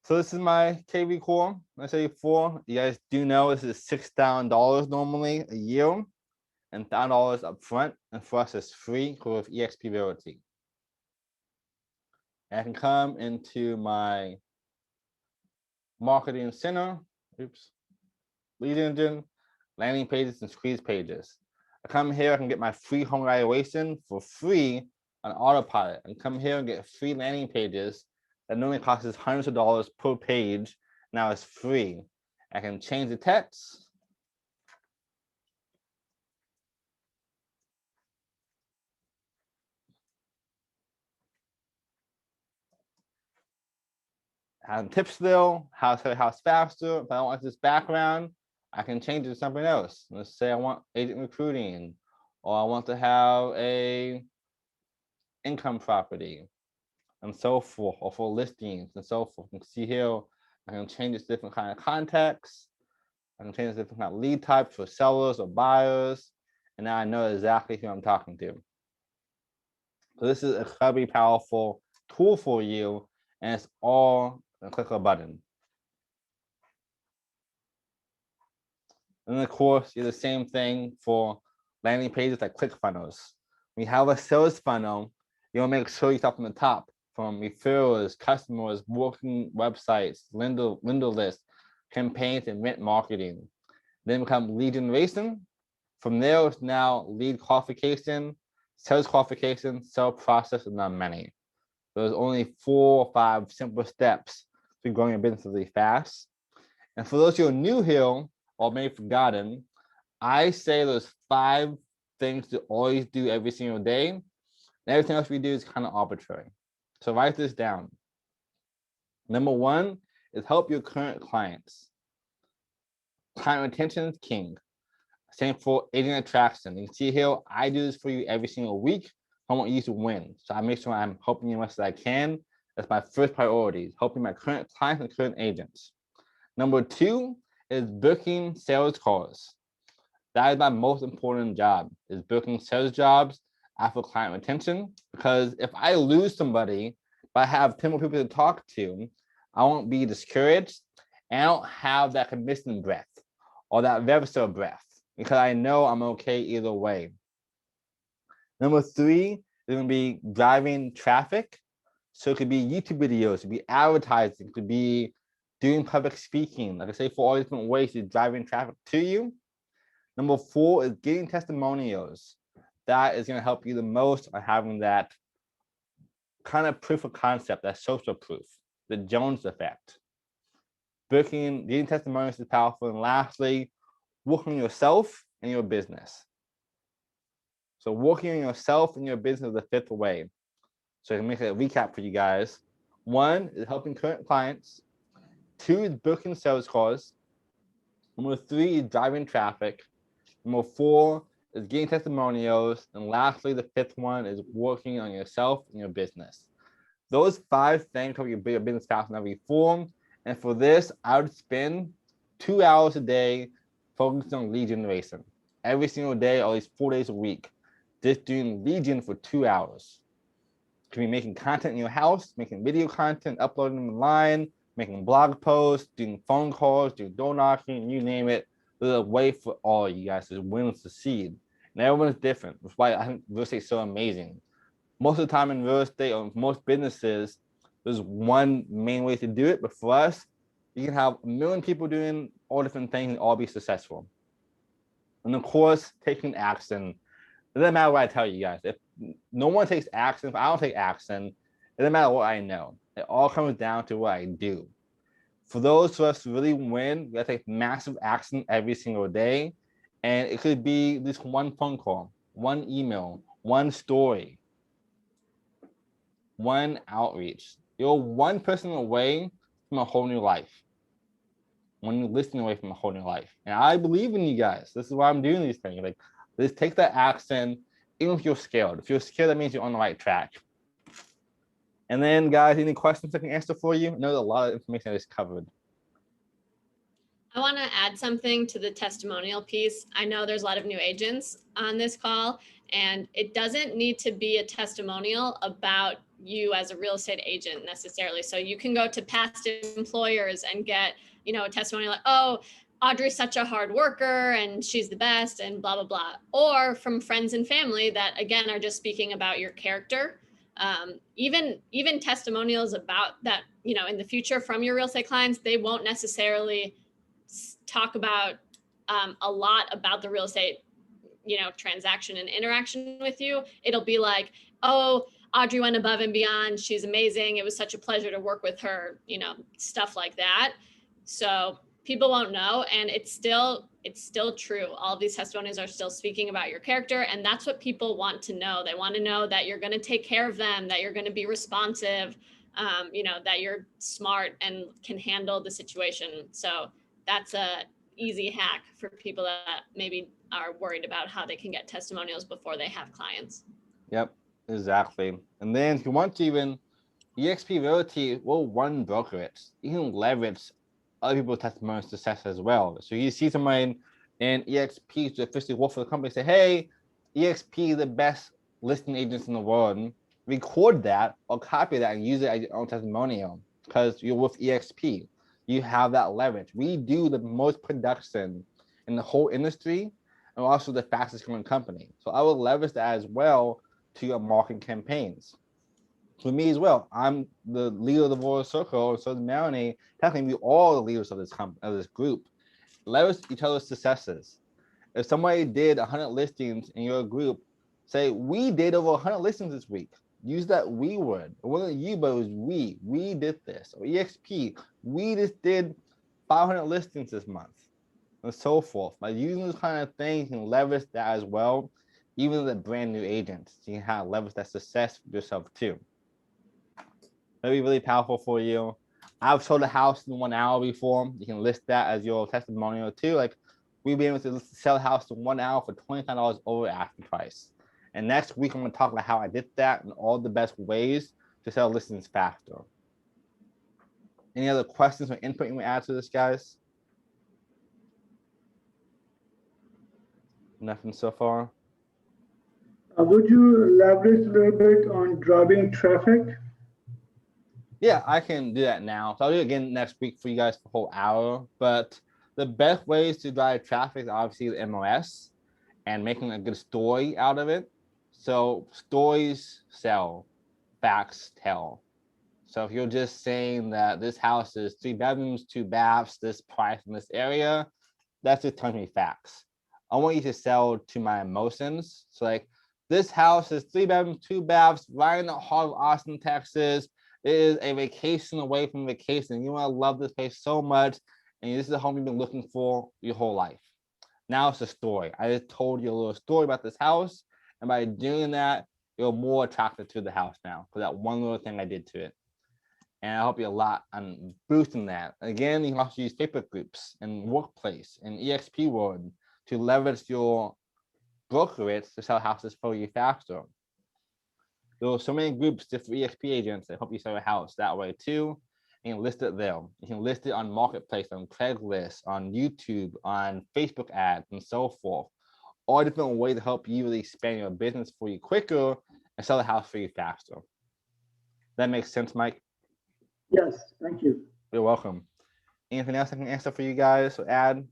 So this is my KV Core. I say before, you guys do know this is $6,000 normally a year and $1,000 up front. And for us, it's free with eXp Realty. And I can come into my marketing center, lead engine, landing pages, and squeeze pages. I come here, I can get my free home evaluation for free on autopilot, and come here and get free landing pages that normally costs hundreds of dollars per page. Now it's free. I can change the text. Have tips still, how to sell a house faster. If I don't like this background, I can change it to something else. Let's say I want agent recruiting, or I want to have a income property, and so forth, or for listings and so forth. You can see here, I can change this different kind of context. I can change different kind of lead types for sellers or buyers. And now I know exactly who I'm talking to. So this is a incredibly powerful tool for you, and it's all a click of a button. And then of course, you do the same thing for landing pages like ClickFunnels. When you have a sales funnel, you want to make sure you start from the top, from referrals, customers, working websites, window lists, campaigns, and rent marketing. Then become lead generation. From there, it's now lead qualification, sales qualification, sales process, and not many. There's only 4 or 5 simple steps to growing your business really fast. And for those who are new here or maybe forgotten, I say there's 5 things to always do every single day. And everything else we do is kind of arbitrary. So write this down. Number 1 is help your current clients. Client retention is king. Same for agent attraction. You can see here, I do this for you every single week. I want you to win. So I make sure I'm helping you as much as I can. That's my first priority, helping my current clients and current agents. Number 2 is booking sales calls. That is my most important job, is booking sales jobs after client retention. Because if I lose somebody, but I have 10 more people to talk to, I won't be discouraged. And I don't have that commission breath or that register breath, because I know I'm okay either way. Number 3 is going to be driving traffic. So it could be YouTube videos, it could be advertising, it could be doing public speaking, like I say, for all different ways to driving traffic to you. Number 4 is getting testimonials. That is going to help you the most on having that kind of proof of concept, that social proof, the Jones effect. Getting testimonials is powerful. And lastly, working on yourself and your business. So working on yourself and your business is the 5th way. So I can make a recap for you guys. 1 is helping current clients. 2 is booking sales calls. Number 3 is driving traffic. Number 4 is getting testimonials. And lastly, the 5th one is working on yourself and your business. Those 5 things help you build your business fast in every form. And for this, I would spend 2 hours a day focusing on lead generation. Every single day, or at least 4 days a week, just doing lead gen for 2 hours. You can be making content in your house, making video content, uploading them online, making blog posts, doing phone calls, doing door knocking, you name it. There's a way for all you guys to win and succeed. And everyone's different. That's why I think real estate is so amazing. Most of the time in real estate or most businesses, there's one main way to do it. But for us, you can have 1 million people doing all different things and all be successful. And of course, taking action. It doesn't matter what I tell you guys. If no one takes action, if I don't take action, it doesn't matter what I know. It all comes down to what I do. For those of us to really win, we have to take massive action every single day. And it could be just 1 phone call, 1 email, 1 story, 1 outreach. You're 1 person away from a whole new life. 1 new listing away from a whole new life. And I believe in you guys. This is why I'm doing these things. Like, just take that action, even if you're scared. If you're scared, that means you're on the right track. And then, guys, any questions I can answer for you? I know there's a lot of information I just covered. I want to add something to the testimonial piece. I know there's a lot of new agents on this call, and it doesn't need to be a testimonial about you as a real estate agent necessarily. So you can go to past employers and get, a testimonial like, oh, Audrey's such a hard worker and she's the best and blah, blah, blah. Or from friends and family that, again, are just speaking about your character. Even testimonials about that, in the future from your real estate clients, they won't necessarily talk about a lot about the real estate, transaction and interaction with you. It'll be like, oh, Audrey went above and beyond. She's amazing. It was such a pleasure to work with her, stuff like that. So people won't know. And it's still true. All of these testimonies are still speaking about your character. And that's what people want to know. They want to know that you're going to take care of them, that you're going to be responsive, that you're smart and can handle the situation. So that's a easy hack for people that maybe are worried about how they can get testimonials before they have clients. Yep, exactly. And then if you want to even EXP Realty will one brokerage. You can leverage other people's testimonials to success as well. So you see someone in EXP to officially work for the company, say, hey, EXP is the best listing agents in the world. Record that or copy that and use it as your own testimonial because you're with EXP. You have that leverage. We do the most production in the whole industry and also the fastest growing company. So I will leverage that as well to your marketing campaigns. For me as well, I'm the leader of the Royal Circle, so is Melanie. Technically, we all the leaders of this group. Leverage each other's successes. If somebody did 100 listings in your group, say, we did over 100 listings this week. Use that we word. It wasn't you, but it was we. We did this. Or EXP, we just did 500 listings this month, and so forth. By using this kind of thing, you can leverage that as well, even as a brand new agent. So you can have leverage that success for yourself too. That'd be really powerful for you. I've sold a house in 1 hour before. You can list that as your testimonial too. Like we've been able to sell a house in 1 hour for $25 over asking price. And next week, I'm going to talk about how I did that and all the best ways to sell listings faster. Any other questions or input you want to add to this, guys? Nothing so far? Would you elaborate a little bit on driving traffic? Yeah, I can do that now. So I'll do it again next week for you guys for a whole hour. But the best ways to drive traffic is obviously the MLS and making a good story out of it. So stories sell, facts tell. So if you're just saying that this house is 3 bedrooms, 2 baths, this price in this area, that's just telling me facts. I want you to sell to my emotions. So like this house is 3 bedrooms, 2 baths, right in the heart of Austin, Texas. It is a vacation away from vacation. You want to love this place so much, and this is the home you've been looking for your whole life. Now it's a story. I just told you a little story about this house, and by doing that, you're more attracted to the house now for that one little thing I did to it. And I help you a lot on boosting that. Again, you can also use Facebook groups and workplace and EXP world to leverage your brokerage to sell houses for you faster. There are so many groups just for EXP agents that help you sell a house that way too. And list it there. You can list it on Marketplace, on Craigslist, on YouTube, on Facebook ads, and so forth. All different ways to help you really expand your business for you quicker and sell the house for you faster. That makes sense, Mike? Yes, thank you. You're welcome. Anything else I can answer for you guys or add?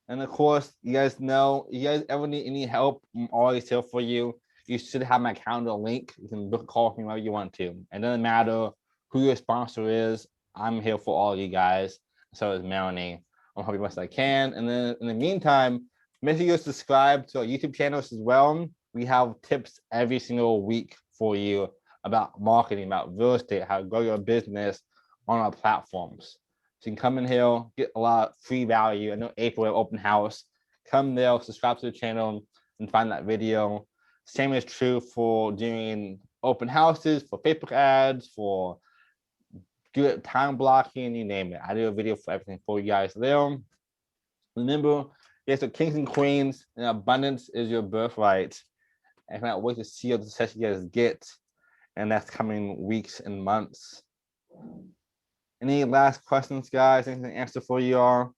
And of course, you guys know, you guys ever need any help, I'm always here for you. You should have my calendar link. You can book a call with me whenever you want to. It doesn't matter who your sponsor is. I'm here for all of you guys. So is Melanie. I'll help you as much as I can. And then in the meantime, make sure you subscribe to our YouTube channels as well. We have tips every single week for you about marketing, about real estate, how to grow your business on our platforms. So you can come in here, get a lot of free value. I know April we have open house. Come there, subscribe to the channel and find that video. Same is true for doing open houses, for Facebook ads, for good time blocking, you name it. I do a video for everything for you guys there. Remember, yes, the kings and queens, and abundance is your birthright. I cannot wait to see how the success you guys get. And that's coming weeks and months. Any last questions, guys? Anything to answer for you all?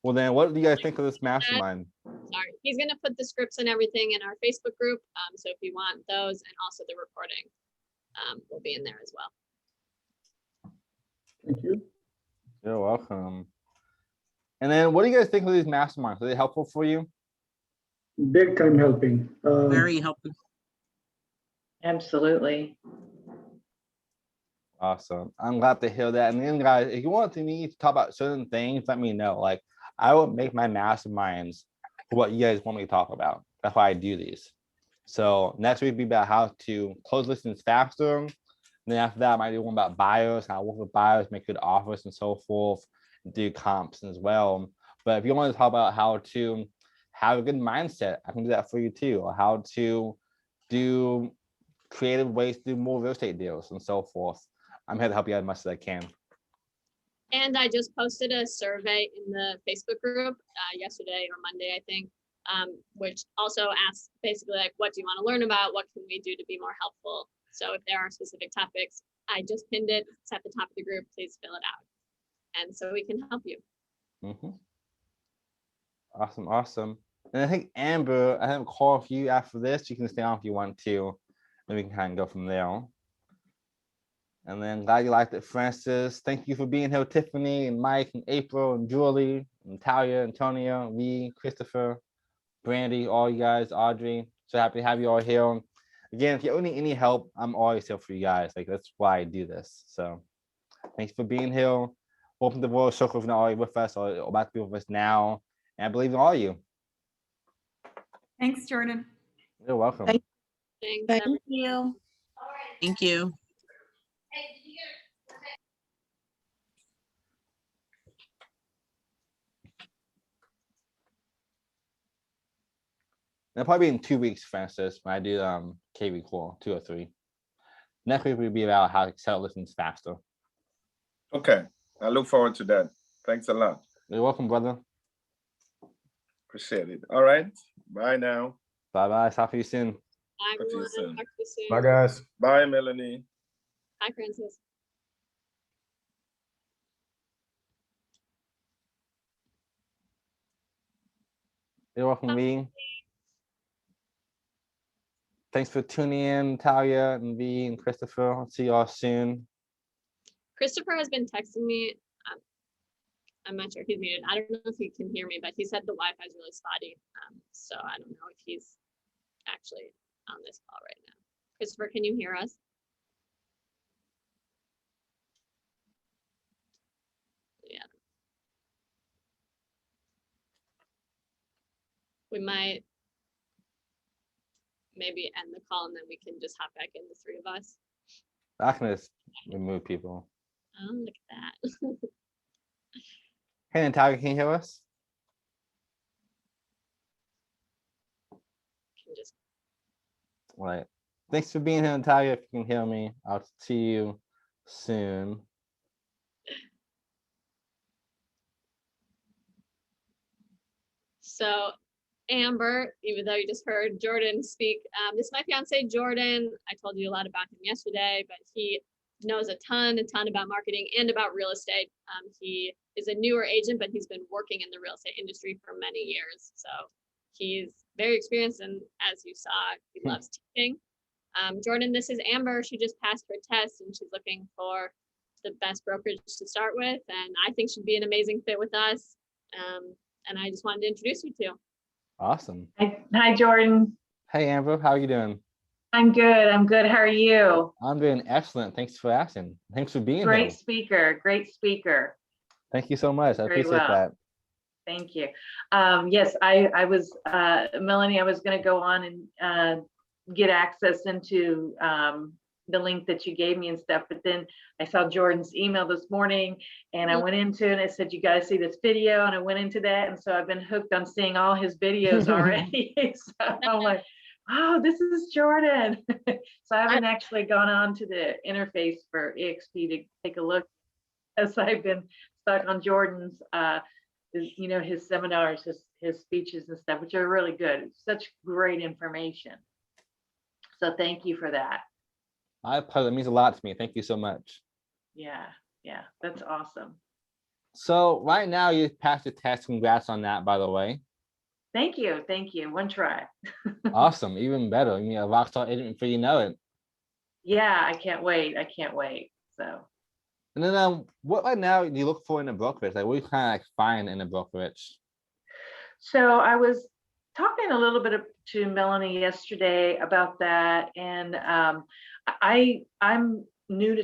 Well, then, what do you guys think of this mastermind? Sorry, he's gonna put the scripts and everything in our Facebook group. So if you want those and also the recording, will be in there as well. Thank you. You're welcome. And then what do you guys think of these masterminds? Are they helpful for you? Big time helping. Very helpful. Absolutely. Awesome. I'm glad to hear that. And then, guys, if you want me to talk about certain things, let me know. Like, I will make my masterminds for what you guys want me to talk about. That's why I do these. So next week will be about how to close listings faster. And then after that, I might do one about buyers, how I work with buyers, make good offers and so forth, do comps as well. But if you want to talk about how to have a good mindset, I can do that for you too. Or how to do creative ways to do more real estate deals and so forth. I'm here to help you out as much as I can. And I just posted a survey in the Facebook group yesterday or Monday, I think, which also asks basically like, what do you want to learn about? What can we do to be more helpful? So if there are specific topics, I just pinned it. It's at the top of the group. Please fill it out. And so we can help you. Awesome, awesome. And I think Amber, I have a call for you after this. You can stay on if you want to, and we can kind of go from there. And then glad you liked it, Francis. Thank you for being here, Tiffany and Mike and April and Julie and Talia, Antonia, Lee, Christopher, Brandy, all you guys, Audrey. So happy to have you all here. Again, if you need any help, I'm always here for you guys. Like, that's why I do this. So thanks for being here. Welcome to the World Circle if you're not already with us or about to be with us now. And I believe in all of you. Thanks, Jordan. You're welcome. Thanks. Thank you. Thank you. It'll probably be in 2 weeks, Francis, when I do KV call, 2 or 3. Next week will be about how to sell listings faster. Okay, I look forward to that. Thanks a lot. You're welcome, brother. Appreciate it. All right, bye now. Bye-bye. Talk to you soon. Bye, Talk to you everyone. soon. Talk to you soon. Bye, guys. Bye, Melanie. Hi, Francis. You're welcome, Lee. Thanks for tuning in, Talia and V and Christopher. I'll see you all soon. Christopher has been texting me. I'm not sure if he's muted. I don't know if he can hear me, but he said the Wi-Fi is really spotty. So I don't know if he's actually on this call right now. Christopher, can you hear us? Yeah. We might maybe end the call and then we can just hop back in, the 3 of us. I can just remove people. Oh, look at that. Hey, Natalia, can you hear us? Can just All right. Thanks for being here, Natalia. If you can hear me, I'll see you soon. So Amber, even though you just heard Jordan speak, this is my fiance Jordan. I told you a lot about him yesterday, but he knows a ton about marketing and about real estate. He is a newer agent, but he's been working in the real estate industry for many years. So he's very experienced, and as you saw, he loves teaching. Jordan, this is Amber. She just passed her test and she's looking for the best brokerage to start with, and I think she'd be an amazing fit with us. And I just wanted to introduce you to. Awesome. Hi, Jordan. Hey, Amber, how are you doing? I'm good. I'm good. How are you? I'm doing excellent. Thanks for asking. Thanks for being Great here. speaker. Great speaker. Thank you so much. I Very appreciate well. that. Thank you. Yes, I was, Melanie, I was going to go on and get access into the link that you gave me and stuff, but then I saw Jordan's email this morning and I went into it and it said, you guys see this video, and I went into that, and so I've been hooked on seeing all his videos already. So I'm like, oh, this is Jordan. So I haven't actually gone on to the interface for EXP to take a look, as I've been stuck on Jordan's you know, his seminars, his speeches and stuff, which are really good. Such great information. So thank you for that. My pleasure. It means a lot to me. Thank you so much. Yeah, that's awesome. So right now you passed the test. Congrats on that, by the way. Thank you. One try. Awesome. Even better. You're a rock star agent before you know it. Yeah, I can't wait. So. And then what right now do you look for in a brokerage? Like, what do you kind of like find in a brokerage? So I was talking a little bit to Melanie yesterday about that, and I'm new to